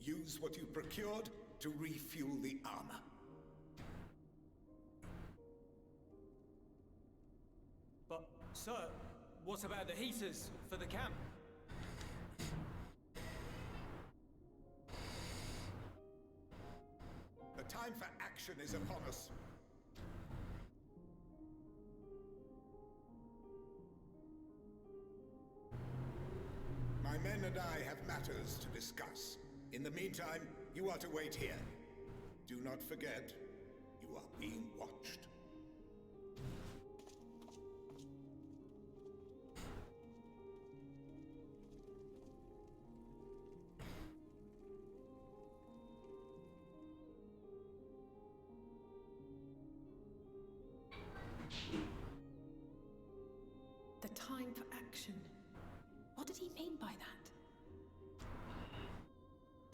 C: Use what you procured to refuel the armor.
B: But, sir, what about the heaters for the camp?
C: The time for action is upon us. My men and I have matters to discuss. In the meantime, you are to wait here. Do not forget, you are being watched.
E: The time for action. What did he mean by that?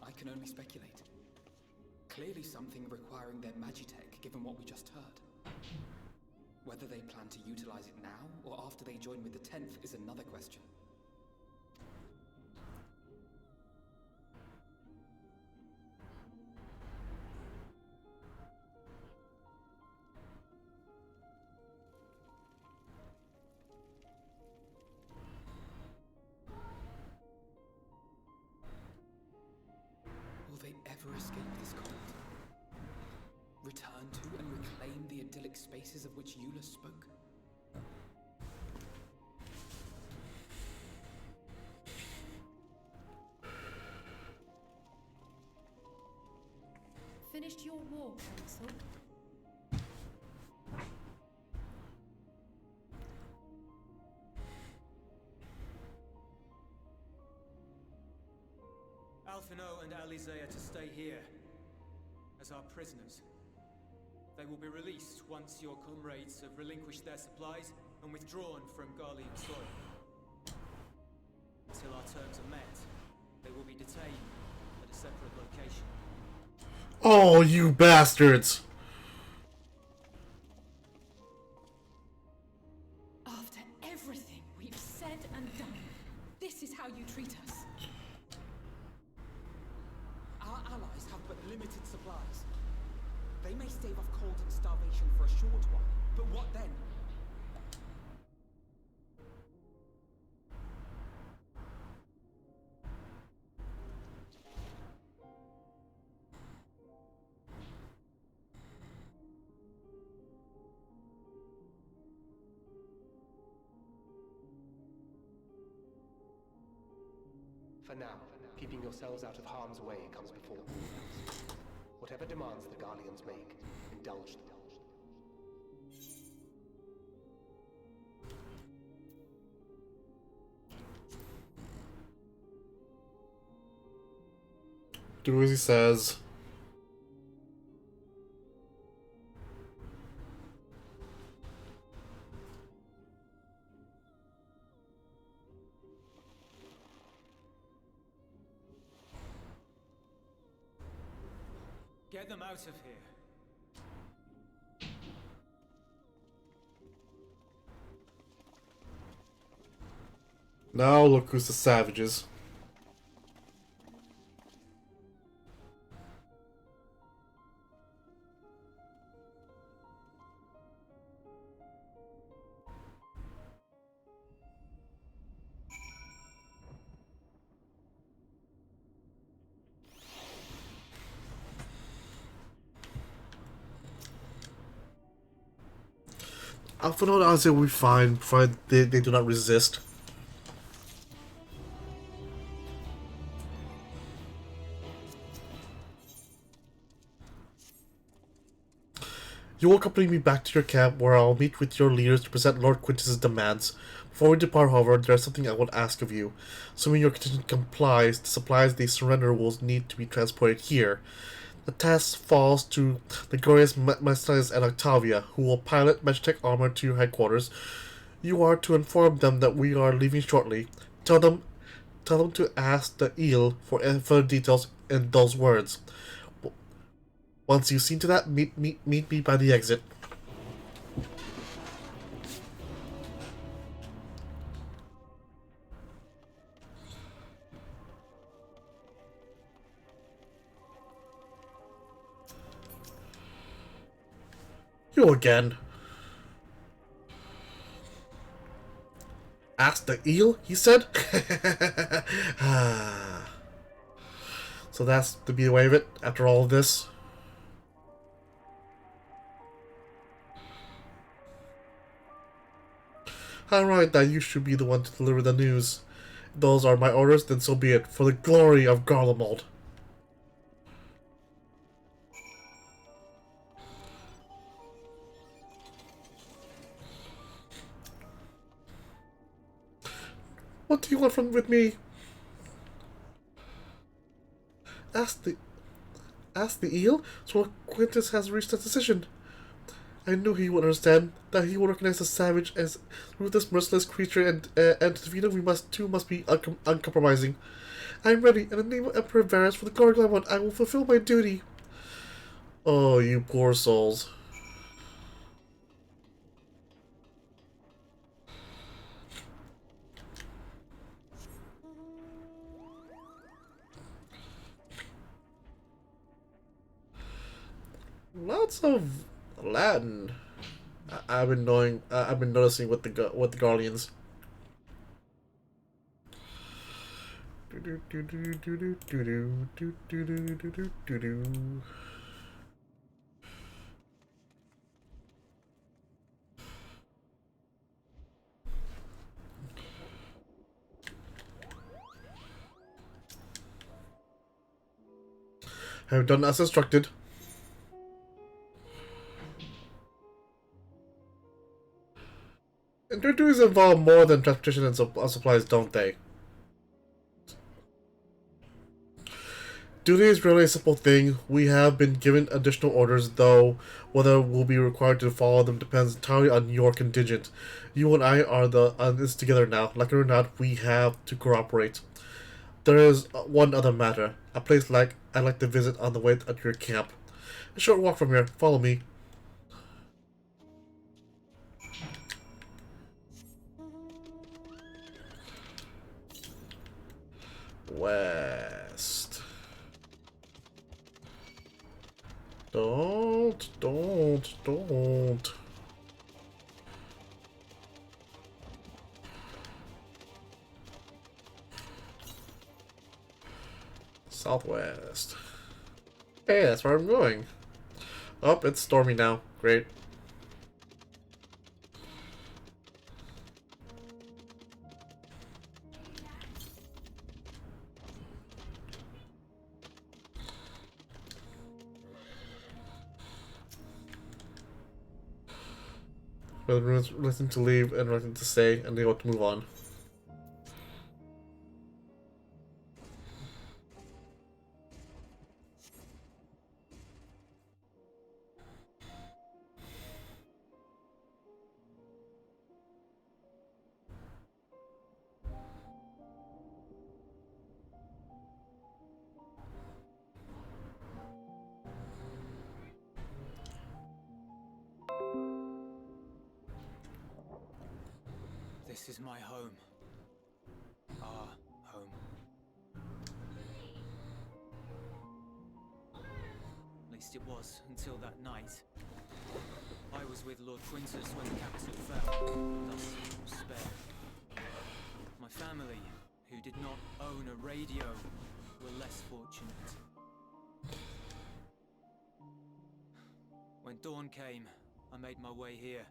D: I can only speculate. Clearly something requiring their magitech, given what we just heard. Whether they plan to utilize it now, or after they join with the 10th, is another question. Will they ever escape this cult? Return to and reclaim the idyllic spaces of which Eula spoke?
E: Finished your war, Council?
B: Alphino and Alize are to stay here as our prisoners. They will be released once your comrades have relinquished their supplies and withdrawn from Garlean soil. Until our terms are met, they will be detained at a separate location.
A: Oh, you bastards!
E: After everything we've said and done, this is how you treat us.
D: Our allies have but limited supplies. They may stave off cold and starvation for a short while, but what then?
F: For now. Keeping yourselves out of harm's way comes before all else. Whatever demands the Guardians make, indulge them.
A: Do as he says.
B: Get them out of here.
A: Now look who's the savages. For now, I'll say we'll be fine, provided they do not resist. You will accompany me back to your camp, where I'll meet with your leaders to present Lord Quintus's demands. Before we depart, however, there is something I want to ask of you. Assuming your contingent complies, the supplies they surrender will need to be transported here. The task falls to the glorious Messias and Octavia, who will pilot Magitech armor to your headquarters. You are to inform them that we are leaving shortly. Tell them to ask the eel for further details in those words. Once you've seen to that, meet me by the exit. You again. Ask the eel, he said? So that's to be the way of it after all of this? Alright, that you should be the one to deliver the news. If those are my orders, then so be it, for the glory of Garlemald. What do you want with me? Ask the eel? So Quintus has reached a decision. I knew he would understand, that he would recognize the savage as ruthless, merciless creature, and to defeat him we must be uncompromising. I am ready, in the name of Emperor Varus, for the glory of Glamon, I will fulfill my duty. Oh, you poor souls. Lots of Latin. I've been noticing with the Guardians. I've done as instructed. Interviews involve more than transportation and supplies, don't they? Duty is really a simple thing. We have been given additional orders, though whether we'll be required to follow them depends entirely on your contingent. You and I are on this together now. Like it or not, we have to cooperate. There is one other matter. A place I'd like to visit on the way at your camp. A short walk from here. Follow me. West. Don't. Southwest. Hey, that's where I'm going. Oh, it's stormy now. Great. reluctant to leave and reluctant to stay, and they want to move on.
B: This is my home. Our home. At least it was until that night. I was with Lord Quintus when the capital fell, thus spared. My family, who did not own a radio, were less fortunate. When dawn came, I made my way here.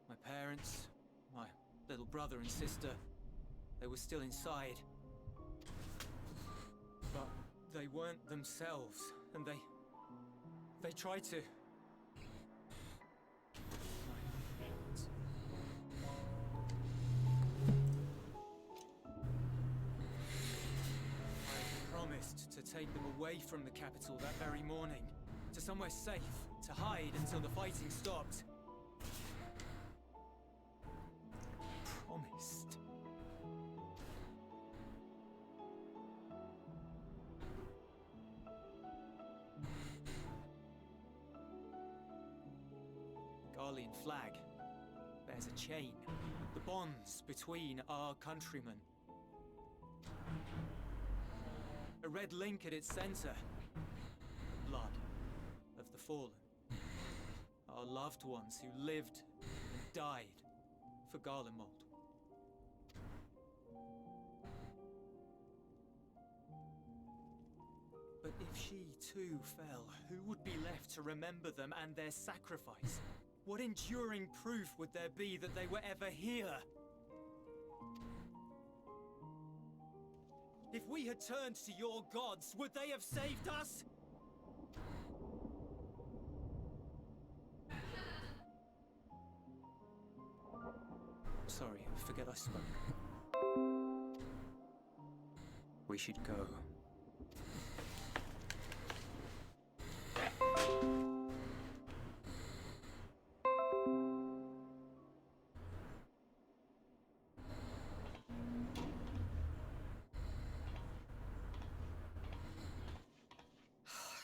B: My parents, my little brother and sister, they were still inside. But they weren't themselves, and they tried to. I promised to take them away from the capital that very morning, to somewhere safe, to hide until the fighting stopped. Promised. The Garlean flag bears a chain, the bonds between our countrymen. A red link at its center, the blood of the fallen. Our loved ones who lived and died for Garlemald. But if she too fell, who would be left to remember them and their sacrifice? What enduring proof would there be that they were ever here? If we had turned to your gods, would they have saved us? Sorry, I forget I spoke. We should go.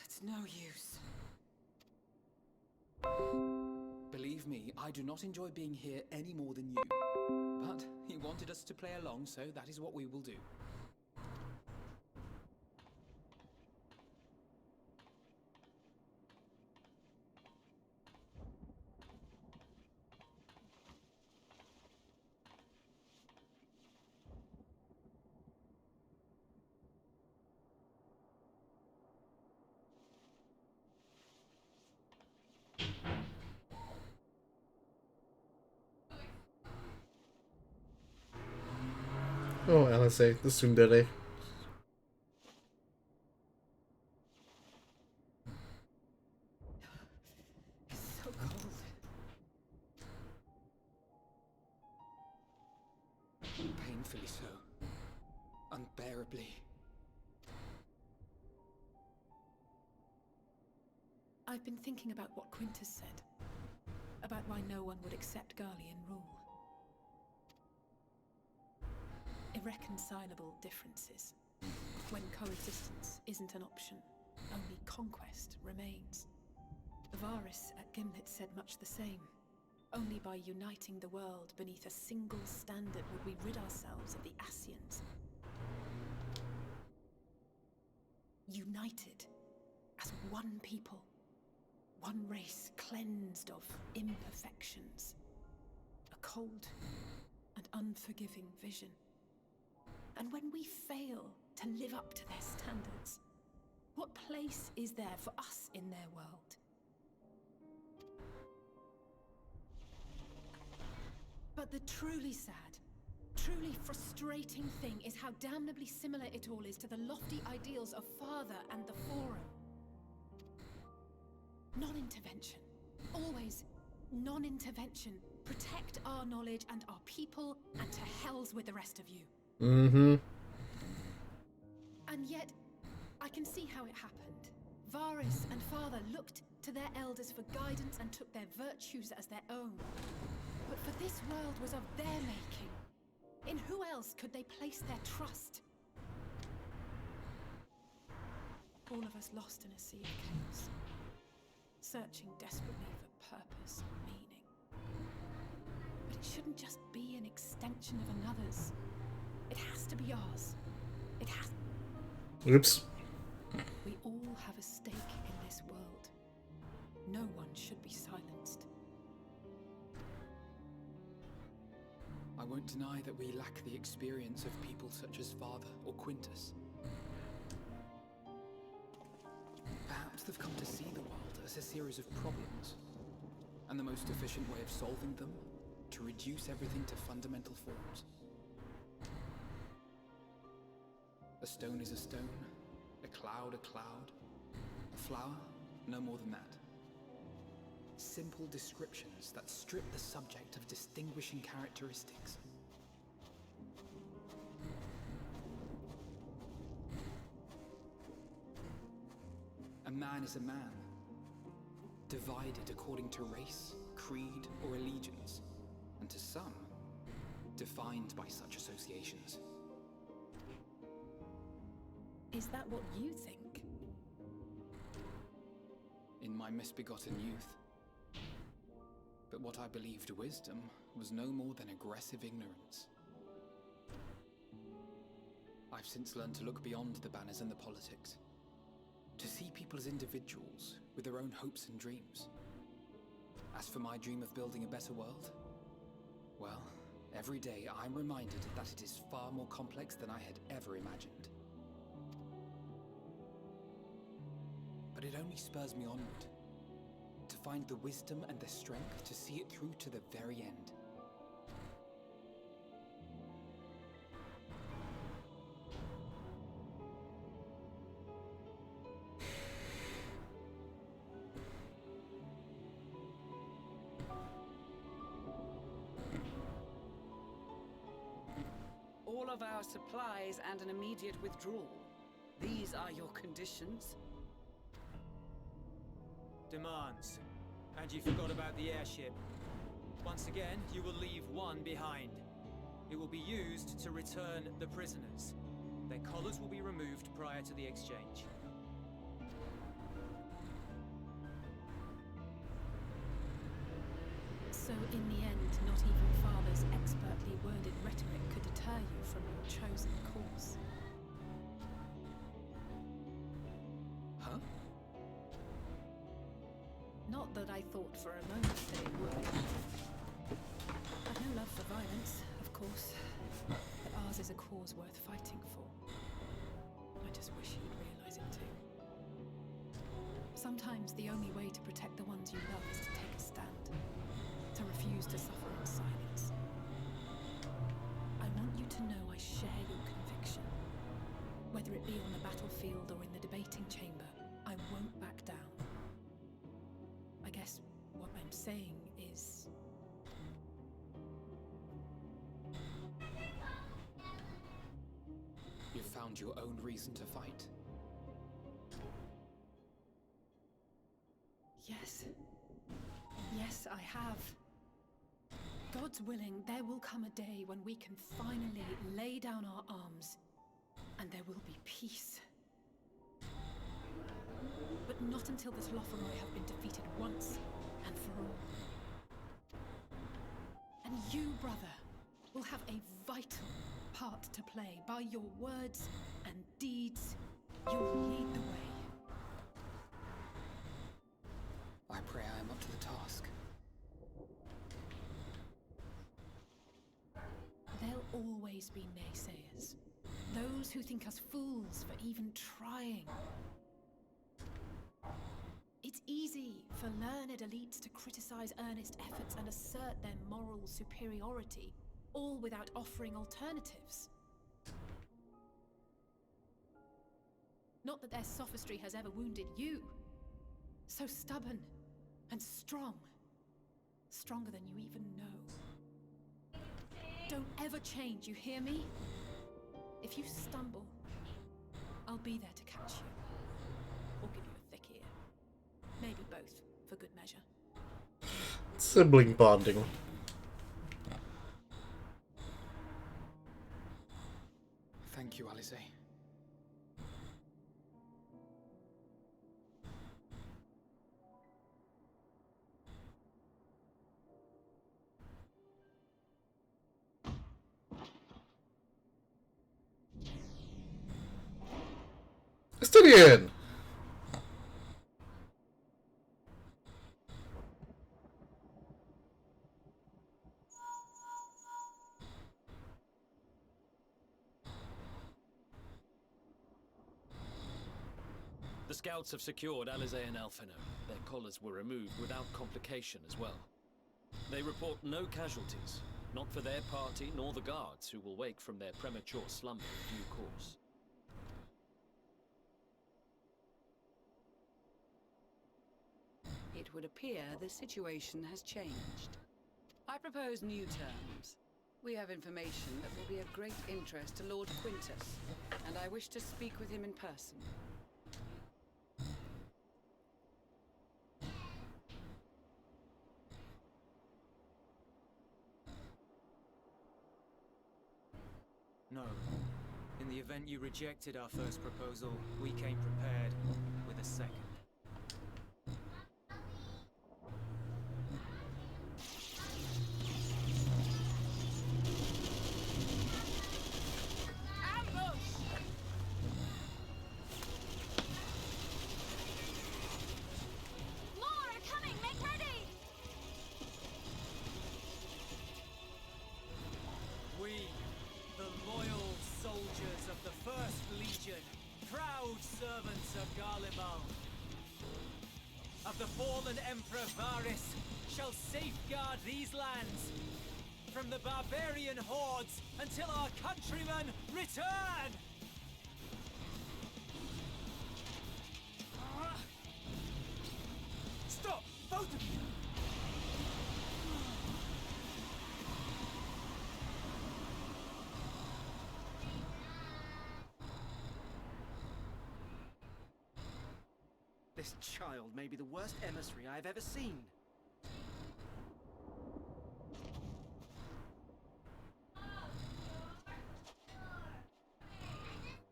D: It's no use. Believe me, I do not enjoy being here any more than you. But he wanted us to play along, so that is what we will do.
A: Oh, LSA, the Tsundere.
E: So cold.
D: Painfully so. Unbearably.
E: I've been thinking about what Quintus said. About why no one would accept Garlean rule. Irreconcilable differences. When coexistence isn't an option, only conquest remains. Varus at Gimlet said much the same. Only by uniting the world beneath a single standard would we rid ourselves of the Ascians. United as one people. One race cleansed of imperfections. A cold and unforgiving vision. And when we fail to live up to their standards, what place is there for us in their world? But the truly sad, truly frustrating thing is how damnably similar it all is to the lofty ideals of Father and the Forum. Non-intervention. Always non-intervention. Protect our knowledge and our people, and to hells with the rest of you.
A: Mm-hmm.
E: And yet, I can see how it happened. Varys and Father looked to their elders for guidance and took their virtues as their own. But for this world was of their making. In who else could they place their trust? All of us lost in a sea of chaos, searching desperately for purpose and meaning. But it shouldn't just be an extension of another's. It has to be ours. It has.
A: Oops.
E: We all have a stake in this world. No one should be silenced.
D: I won't deny that we lack the experience of people such as Father or Quintus. Perhaps they've come to see the world as a series of problems, and the most efficient way of solving them, to reduce everything to fundamental forms. A stone is a stone, a cloud, a flower, no more than that. Simple descriptions that strip the subject of distinguishing characteristics. A man is a man, divided according to race, creed, or allegiance, and to some, defined by such associations.
E: Is that what you think?
D: In my misbegotten youth. But what I believed wisdom was no more than aggressive ignorance. I've since learned to look beyond the banners and the politics, to see people as individuals with their own hopes and dreams. As for my dream of building a better world, well, every day I'm reminded that it is far more complex than I had ever imagined. But it only spurs me onward, to find the wisdom and the strength to see it through to the very end.
H: All of our supplies and an immediate withdrawal. These are your conditions?
B: Demands. And you forgot about the airship. Once again, you will leave one behind. It will be used to return the prisoners. Their collars will be removed prior to the exchange.
E: So in the end, not even Father's expertly worded rhetoric could deter you from your chosen course.
D: Huh?
E: Not that I thought for a moment that it would. I've no love for violence, of course, but ours is a cause worth fighting for. I just wish you'd realize it too. Sometimes the only way to protect the ones you love is to take a stand, to refuse to suffer in silence. I want you to know I share your conviction. Whether it be on the battlefield or in the debating chamber, I won't back down. I guess what I'm saying is...
D: You've found your own reason to fight.
E: Yes. Yes, I have. God's willing, there will come a day when we can finally lay down our arms, and there will be peace. But not until the Lotharoi have been defeated once and for all. And you, brother, will have a vital part to play. By your words and deeds, you'll lead the way.
D: I pray I am up to the task.
E: There'll always be naysayers. Those who think us fools for even trying. It's easy for learned elites to criticize earnest efforts and assert their moral superiority, all without offering alternatives. Not that their sophistry has ever wounded you. So stubborn and strong. Stronger than you even know. Don't ever change, you hear me? If you stumble, I'll be there to catch you. Or give you a thick ear. Maybe both, for good measure.
A: Sibling bonding.
D: Thank you, Alice.
A: Estinian!
I: The scouts have secured Alize and Alfeno. Their collars were removed without complication as well. They report no casualties, not for their party nor the guards, who will wake from their premature slumber in due course.
H: It would appear the situation has changed. I propose new terms. We have information that will be of great interest to Lord Quintus, and I wish to speak with him in person.
B: No. In the event you rejected our first proposal, we came prepared with a second. Of the fallen Emperor Varys, shall safeguard these lands from the barbarian hordes until our countrymen return! Stop! Both of you!
J: This child may be the worst emissary I've ever seen.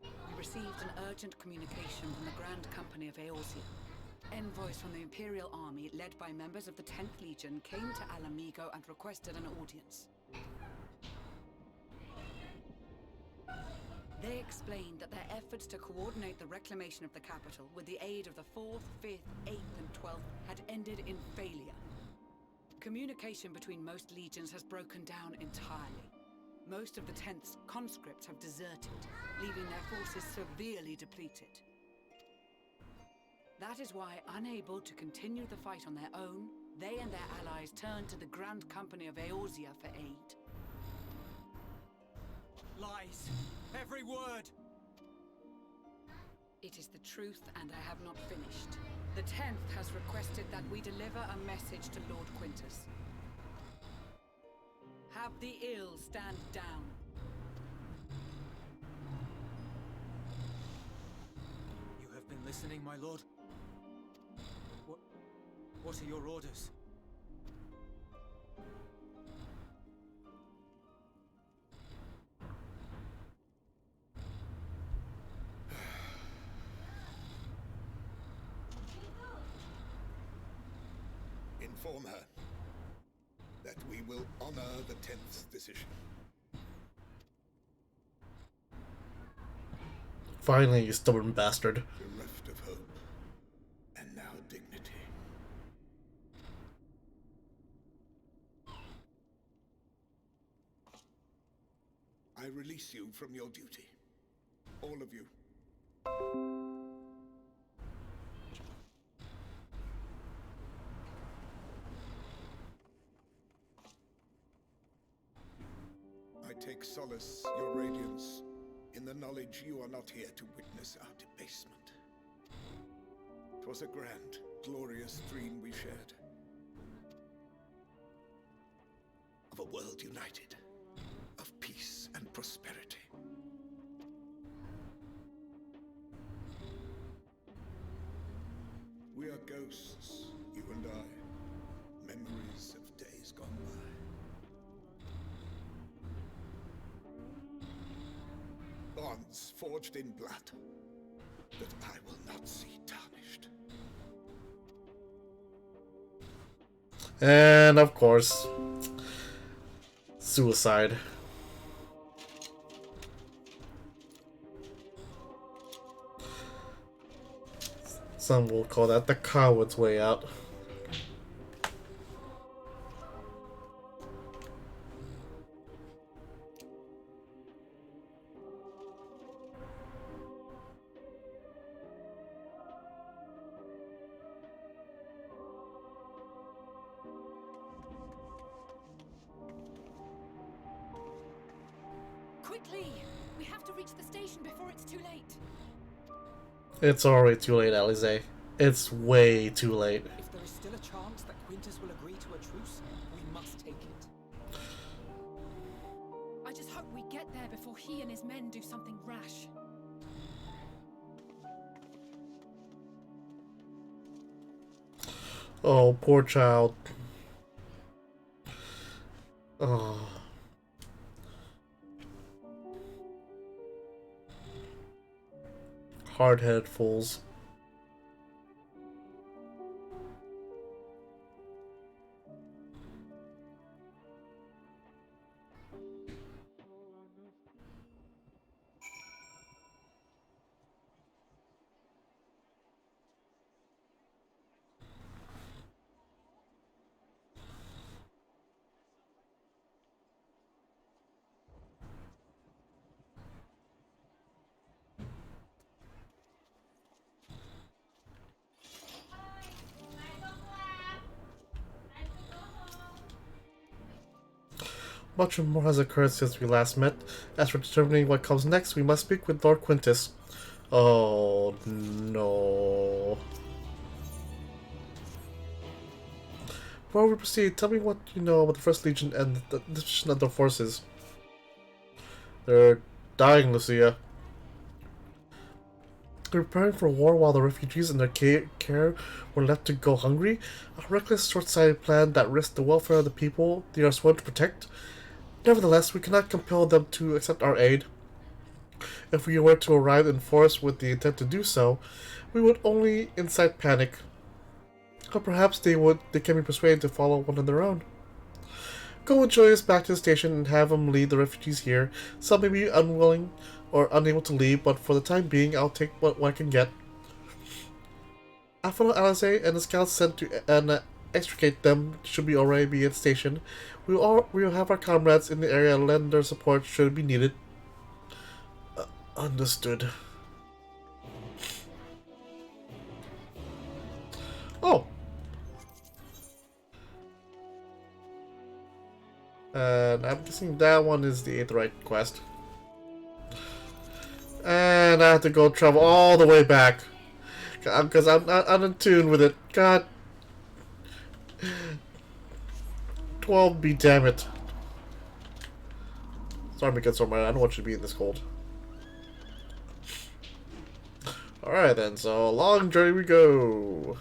H: We received an urgent communication from the Grand Company of Eorzea. Envoys from the Imperial Army, led by members of the 10th Legion, came to Alamigo and requested an audience. They explained that their efforts to coordinate the reclamation of the capital with the aid of the 4th, 5th, 8th and 12th had ended in failure. Communication between most legions has broken down entirely. Most of the 10th's conscripts have deserted, leaving their forces severely depleted. That is why, unable to continue the fight on their own, they and their allies turned to the Grand Company of Eorzea for aid.
B: Lies! Every word!
H: It is the truth, and I have not finished. The 10th has requested that we deliver a message to Lord Quintus. Have the ill stand down.
B: You have been listening, my lord? What are your orders?
C: Inform her that we will honor the 10th's decision.
A: Finally, you stubborn bastard.
C: Bereft of hope, and now dignity. I release you from your duty. All of you. I take solace, your radiance, in the knowledge you are not here to witness our debasement. 'Twas a grand, glorious dream we shared. of a world united, of peace and prosperity. We are ghosts, you and I, memories of days gone by. Bonds forged in blood that I will not see tarnished.
A: And of course, suicide. Some will call that the coward's way out.
E: Quickly! We have to reach the station before it's too late.
A: It's already too late, Alize. It's way too late.
D: If there is still a chance that Quintus will agree to a truce, we must take it.
E: I just hope we get there before he and his men do something rash.
A: Oh, poor child. Oh. Hard-headed fools. Much more has occurred since we last met. As for determining what comes next, we must speak with Lord Quintus. Oh, no. Before we proceed, tell me what you know about the First Legion and the disposition of their forces. They're dying, Lucia. They're preparing for war while the refugees in their care were left to go hungry? A reckless, short-sighted plan that risked the welfare of the people they are sworn to protect? Nevertheless, we cannot compel them to accept our aid. If we were to arrive in force with the intent to do so, we would only incite panic. Or perhaps they can be persuaded to follow one of their own. Go with Julius back to the station and have him lead the refugees here. Some may be unwilling or unable to leave, but for the time being, I'll take what I can get. I'll follow Alize and the scouts sent to extricate them should we already be at the station. We will have our comrades in the area lend their support should it be needed. Understood. Oh! And I'm guessing that one is the Aetheryte quest. And I have to go travel all the way back. Because I'm not in tune with it. God. 12 be damn it. Sorry, Miketsu, I don't want you to be in this cold. Alright then, so long journey we go.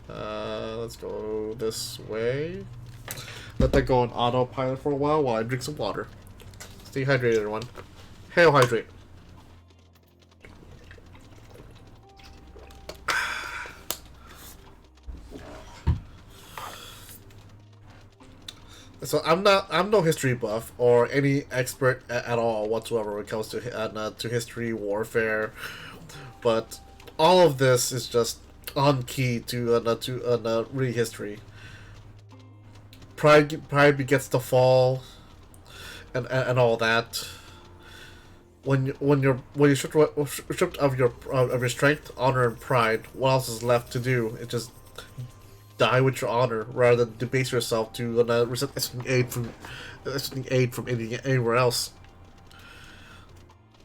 A: Let's go this way. Let that go on autopilot for a while I drink some water. Stay hydrated, everyone. Hail hydrate. So I'm no history buff or any expert at all whatsoever when it comes to history, warfare, but all of this is just on key to real history. Pride begets the fall, and all that. When you're stripped of your strength, honor, and pride, what else is left to do? It just die with your honor rather than debase yourself to receive aid from anywhere else.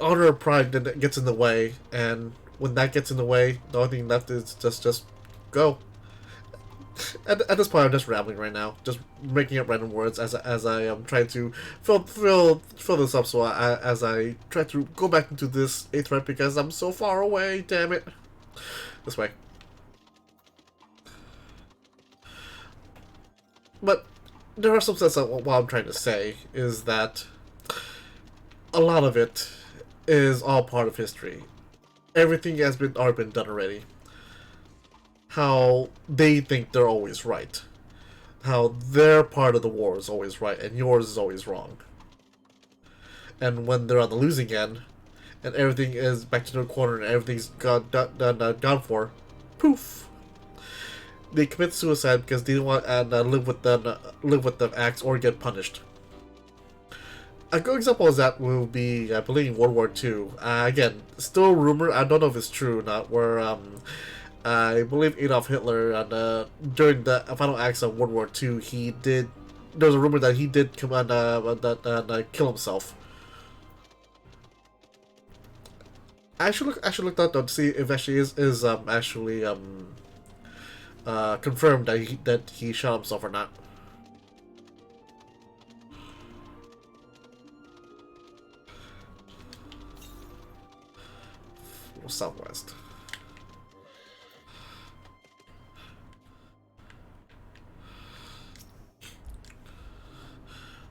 A: Honor and pride then gets in the way, and when that gets in the way, the only thing left is just go. At this point, I'm just rambling right now, just making up random words as I am trying to fill this up. So as I try to go back into this 8th rep because I'm so far away. Damn it! This way. But there are some sense of what I'm trying to say is that a lot of it is all part of history. Everything has been done already. How they think they're always right. How their part of the war is always right and yours is always wrong. And when they're on the losing end, and everything is back to their corner and everything's gone for, poof! They commit suicide because they don't want to live with the acts or get punished. A good example of that will be, I believe, World War II. Again, still a rumor. I don't know if it's true or not. Where I believe Adolf Hitler, during the final acts of World War II, there was a rumor that he did come and kill himself. I should look that up to see if actually is actually confirmed that he shot himself or not. Southwest.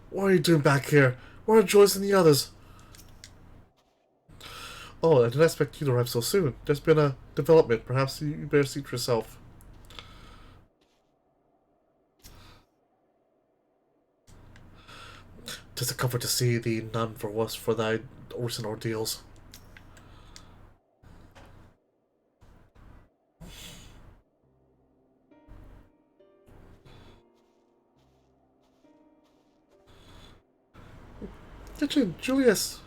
A: What are you doing back here? Where are Joyce and the others? Oh, I didn't expect you to arrive so soon. There's been a development. Perhaps you better see it yourself. Tis a comfort to see thee none for us for thy recent ordeals. Kitchen, Julius!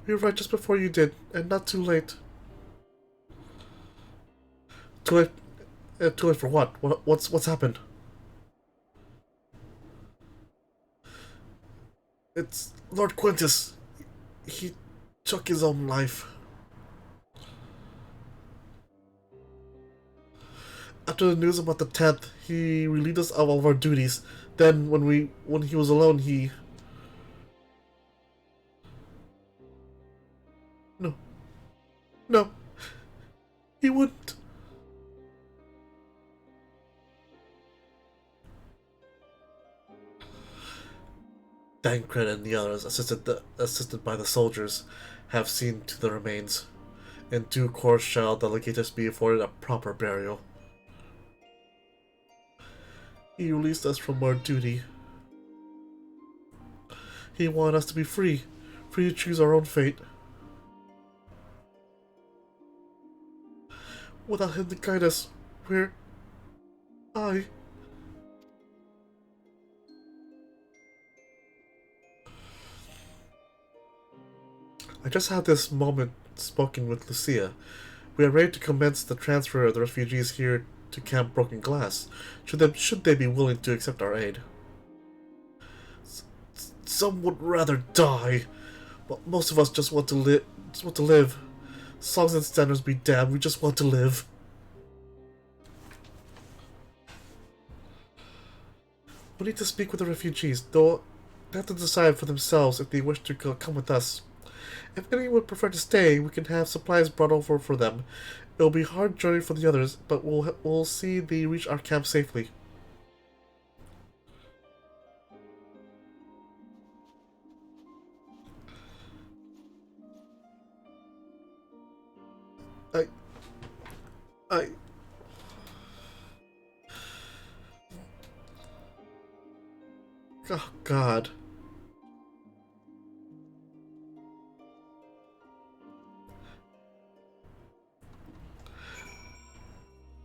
A: We arrived just before you did, and not too late. Too late? Too late for what? What's happened? It's Lord Quintus. He took his own life. After the news about the 10th, he relieved us of all of our duties. Then, when he was alone, he... No. He wouldn't. Dankred and the others, assisted by the soldiers, have seen to the remains. In due course shall the legatus be afforded a proper burial. He released us from our duty. He wanted us to be free to choose our own fate. Without him to guide us, I just had this moment spoken with Lucia. We are ready to commence the transfer of the refugees here to Camp Broken Glass, should they be willing to accept our aid. Some would rather die, but most of us just want to live. Songs and standards be damned, we just want to live. We need to speak with the refugees, though they have to decide for themselves if they wish to come with us. If anyone would prefer to stay, we can have supplies brought over for them. It will be a hard journey for the others, but we'll see they reach our camp safely. Oh, God.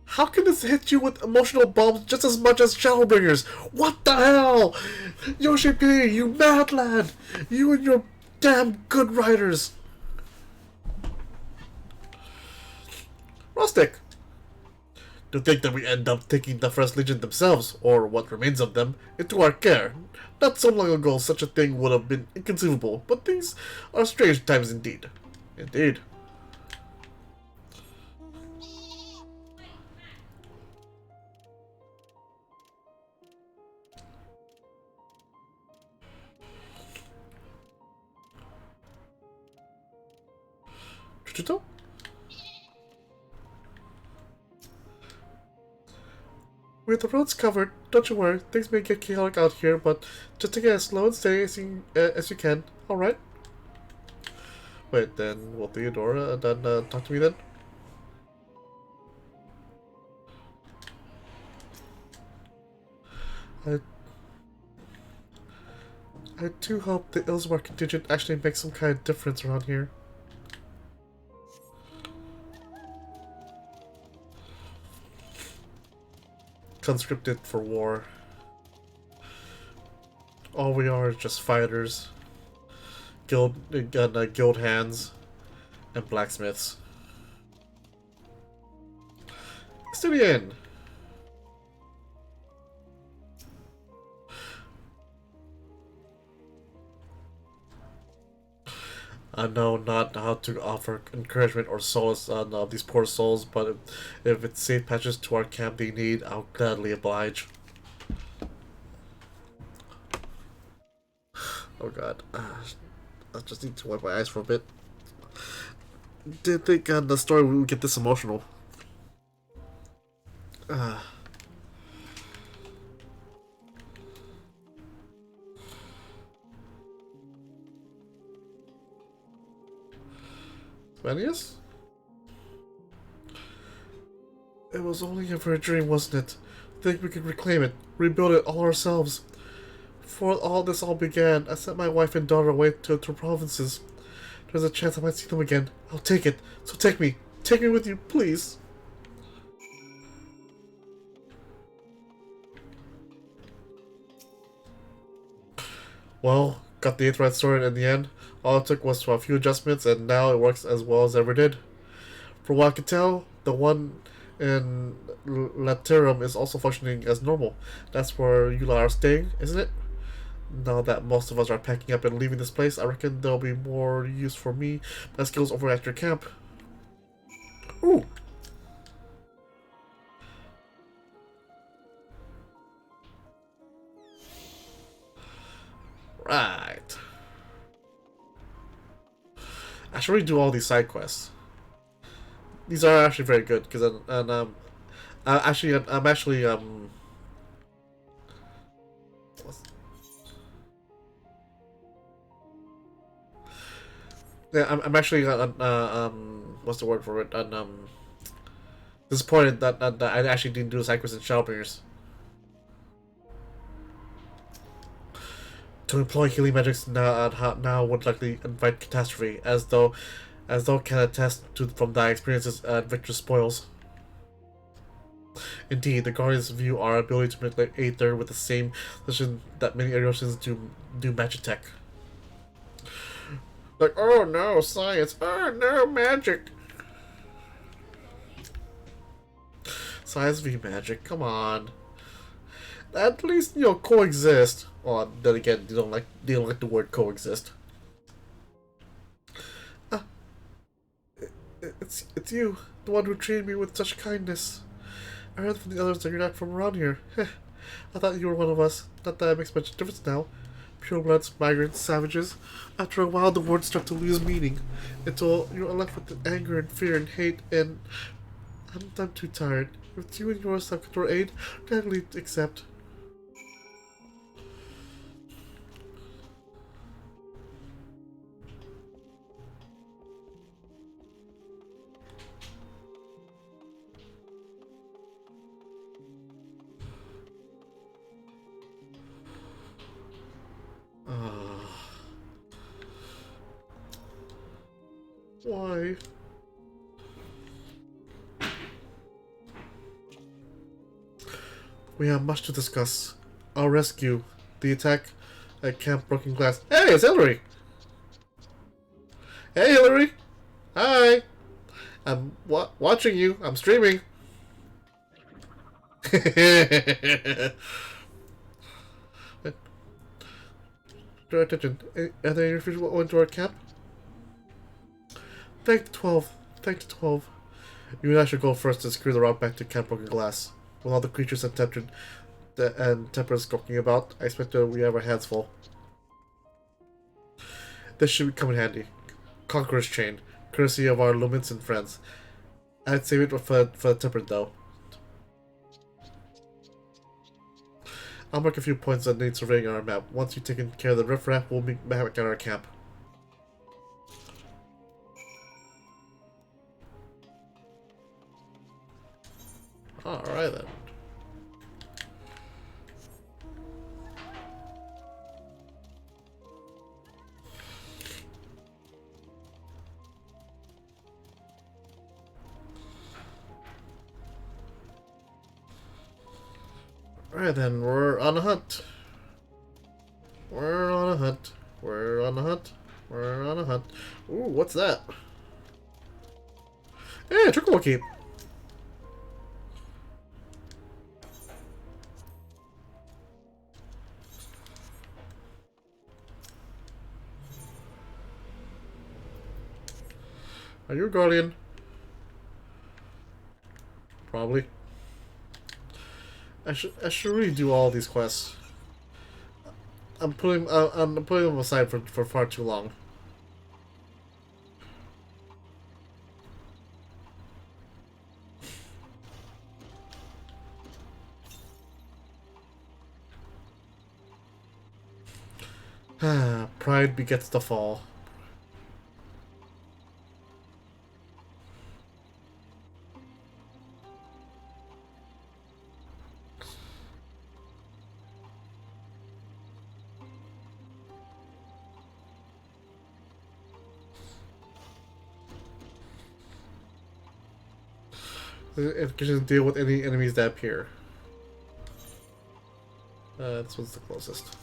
A: How can this hit you with emotional bombs just as much as Shadowbringers? What the hell? Yoshi P, you mad lad! You and your damn good writers! Rustic! To think that we end up taking the First Legion themselves, or what remains of them, into our care. Not so long ago such a thing would have been inconceivable, but these are strange times indeed. Indeed. Juto? With the roads covered, don't you worry, things may get chaotic out here, but just take it as slow and steady as you can, alright? Wait, then, will Theodora then talk to me then? I do hope the Ilsmar contingent actually makes some kind of difference around here. Conscripted for war. All we are is just fighters, guild hands, and blacksmiths. Let's do the end. I know not how to offer encouragement or solace on these poor souls, but if it's safe patches to our camp they need, I'll gladly oblige. Oh god. I just need to wipe my eyes for a bit. Didn't think the story would get this emotional. Vanius? It was only ever a dream, wasn't it? Think we could reclaim it, rebuild it all ourselves. Before all this all began, I sent my wife and daughter away to provinces. There's a chance I might see them again. I'll take it. So take me. Take me with you, please. Well, got the 8th right sorted in the end. All it took was a few adjustments, and now it works as well as ever did. From what I can tell, the one in Laterum is also functioning as normal. That's where you are staying, isn't it? Now that most of us are packing up and leaving this place, I reckon there'll be more use for me, my skills over at your camp. Ooh! Right. I should really do all these side quests. These are actually very good because I'm actually yeah, I'm actually what's the word for it? Disappointed that I actually didn't do side quests in Shadowbringers. To employ healing magics now would likely invite catastrophe, as though can attest to from thy experiences at Victor's spoils. Indeed, the Guardians view our ability to manipulate Aether with the same precision that many Eryosians do Magitech. Like, oh no, science, oh no, magic. Science v magic, come on. At least, coexist. Well, then again, they don't like the word coexist. It's you, the one who treated me with such kindness. I heard from the others that you're not from around here. I thought you were one of us. Not that it makes much difference now. Purebloods, migrants, savages. After a while, the words start to lose meaning, until you're left with anger and fear and hate, and I'm too tired. If you and yours have control aid, gladly accept. Why? We have much to discuss. Our rescue, the attack at Camp Broken Glass. Hey, it's Hillary! Hey, Hillary! Hi! I'm watching you. I'm streaming. Draw attention. Are there any people going to our camp? Thank the 12. Thank the 12. You and I should go first and secure the route back to Camp Broken Glass. With all the creatures and tempers skulking about, I expect that we have our hands full. This should come in handy. Conqueror's Chain. courtesy of our lumens and friends. I'd save it for the temperate though. I'll mark a few points that need surveying on our map. Once you've taken care of the riffraff, we'll meet back at our camp. Alright then. Alright then, we're on a hunt. We're on a hunt. We're on a hunt. We're on a hunt. Ooh, what's that? Hey, Trickle Keep. Are you a guardian? Probably. I should really do all these quests. I'm putting them aside for far too long. Pride begets the fall. It can just deal with any enemies that appear. This one's the closest.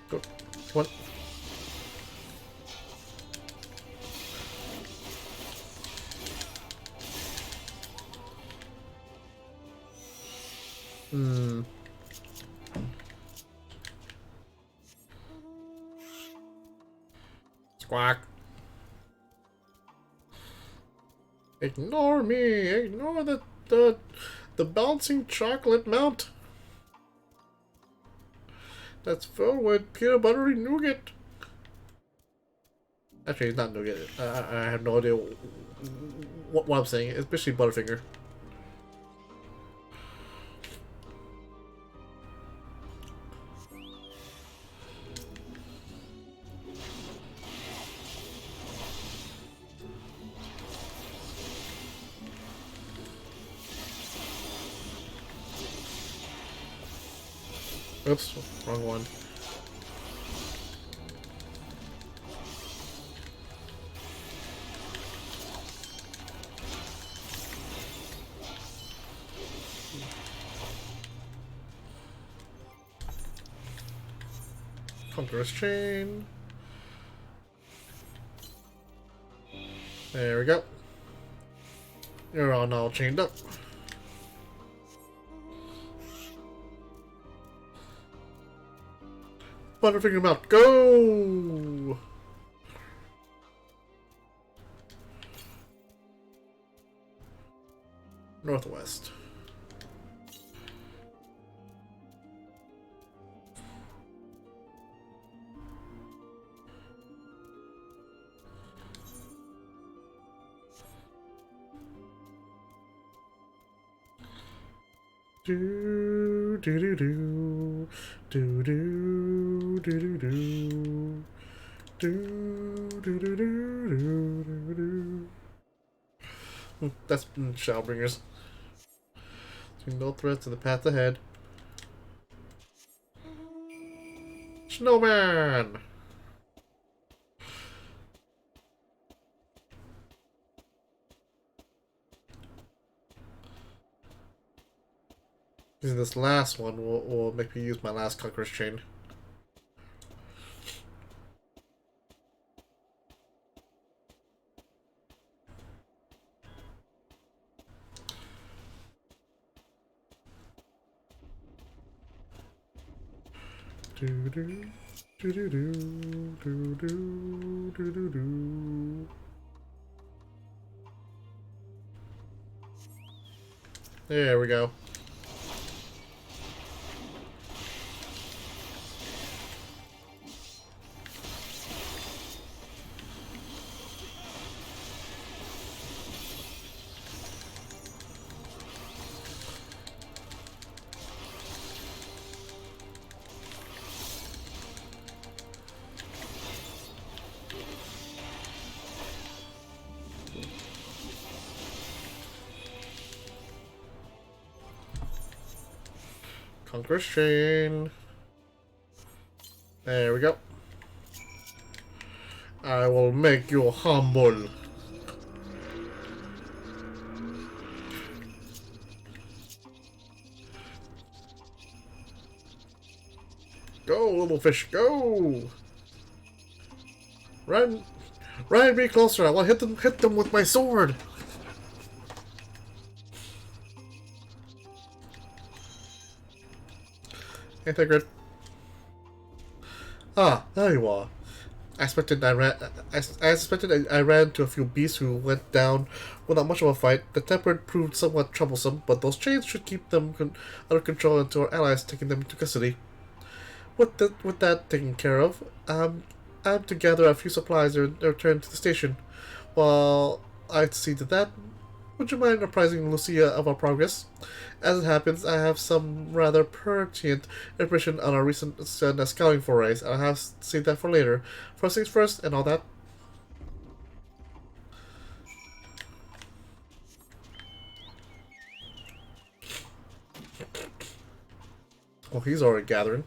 A: Go. What? Squawk. Ignore me. Ignore the bouncing chocolate mount. That's filled with peanut buttery nougat. Actually, it's not nougat. I have no idea what I'm saying, especially Butterfinger. Oops, wrong one. Conqueror's Chain. There we go. You're all chained up. Butterfinger mount, go! Northwest. Do do do do do do do do do do do do do do. That's Shadowbringers. No threats to the path ahead. Snowman! Using this last one will make me use my last Conqueror's Chain. There we go. Conqueror's Chain. There we go. I will make you humble. Go, little fish, go! Run! Run, be closer. I will hit them with my sword. Hey, Thigrid. Ah, there you are. I expected I ran into a few beasts who went down without much of a fight. The temperate proved somewhat troublesome, but those chains should keep them under control until our allies taking them into custody. With that taken care of, I'm to gather a few supplies and return to the station. While I see to that, would you mind apprising Lucia of our progress? As it happens, I have some rather pertinent information on our recent scouting forays. I'll have to save that for later. First things first, and all that. Oh, he's already gathering.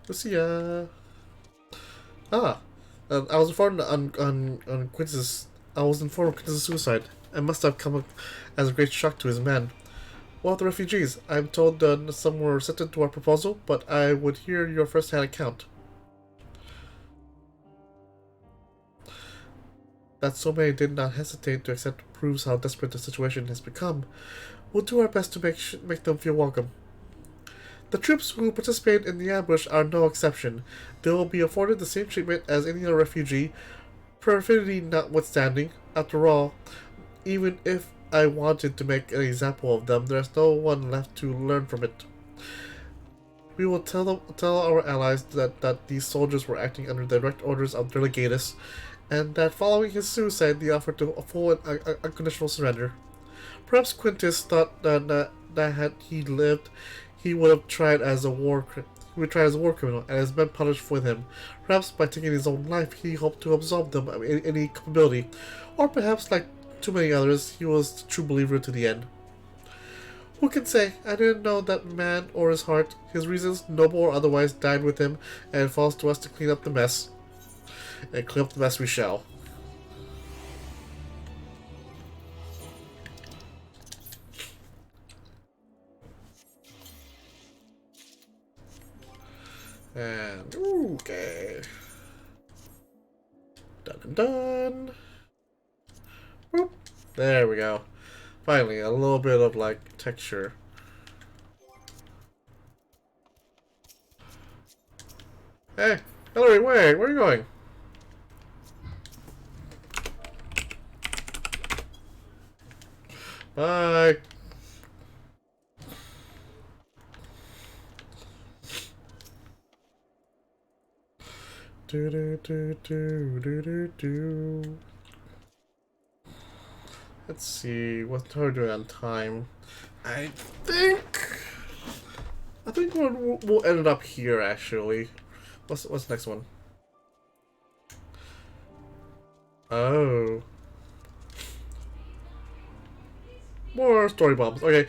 A: Lucia. I was informed on Quintus. I was informed of Quintus' suicide. It must have come as a great shock to his men. Well, the refugees. I'm told some were receptive to our proposal, but I would hear your first-hand account. That so many did not hesitate to accept proves how desperate the situation has become. We'll do our best to make them feel welcome. The troops who participate in the ambush are no exception. They will be afforded the same treatment as any other refugee, perfidy notwithstanding. After all, even if I wanted to make an example of them, there's no one left to learn from it. We will tell our allies that these soldiers were acting under direct orders of their legatus, and that following his suicide they offered to a full and unconditional surrender. Perhaps Quintus thought that had he lived, he would have tried as a war criminal, and his men punished with him. Perhaps by taking his own life, he hoped to absolve them of any culpability, or perhaps, like too many others, he was a true believer to the end. Who can say? I didn't know that man or his heart. His reasons, noble or otherwise, died with him, and it falls to us to clean up the mess. And clean up the mess we shall. And okay, done. Boop. There we go. Finally, a little bit of like texture. Hey, Hillary, wait, where are you going? Bye. Let's see what are we doing on time. I think think we'll end it up here, actually. What's the next one? Oh. More story bombs. Okay,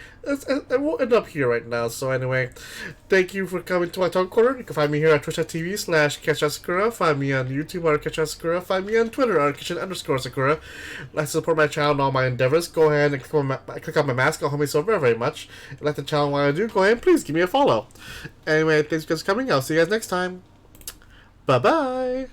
A: we'll end up here right now. So anyway, thank you for coming to my talk corner. You can find me here at twitch.tv/KetchUpSakura. Find me on YouTube at KetchUpSakura. Find me on Twitter at Kitchen_Sakura. Like to support my channel and all my endeavors, go ahead and click on my mask. It'll help me so very, very much. If you like the channel while I do, go ahead and please give me a follow. Anyway, thanks for coming. I'll see you guys next time. Bye-bye.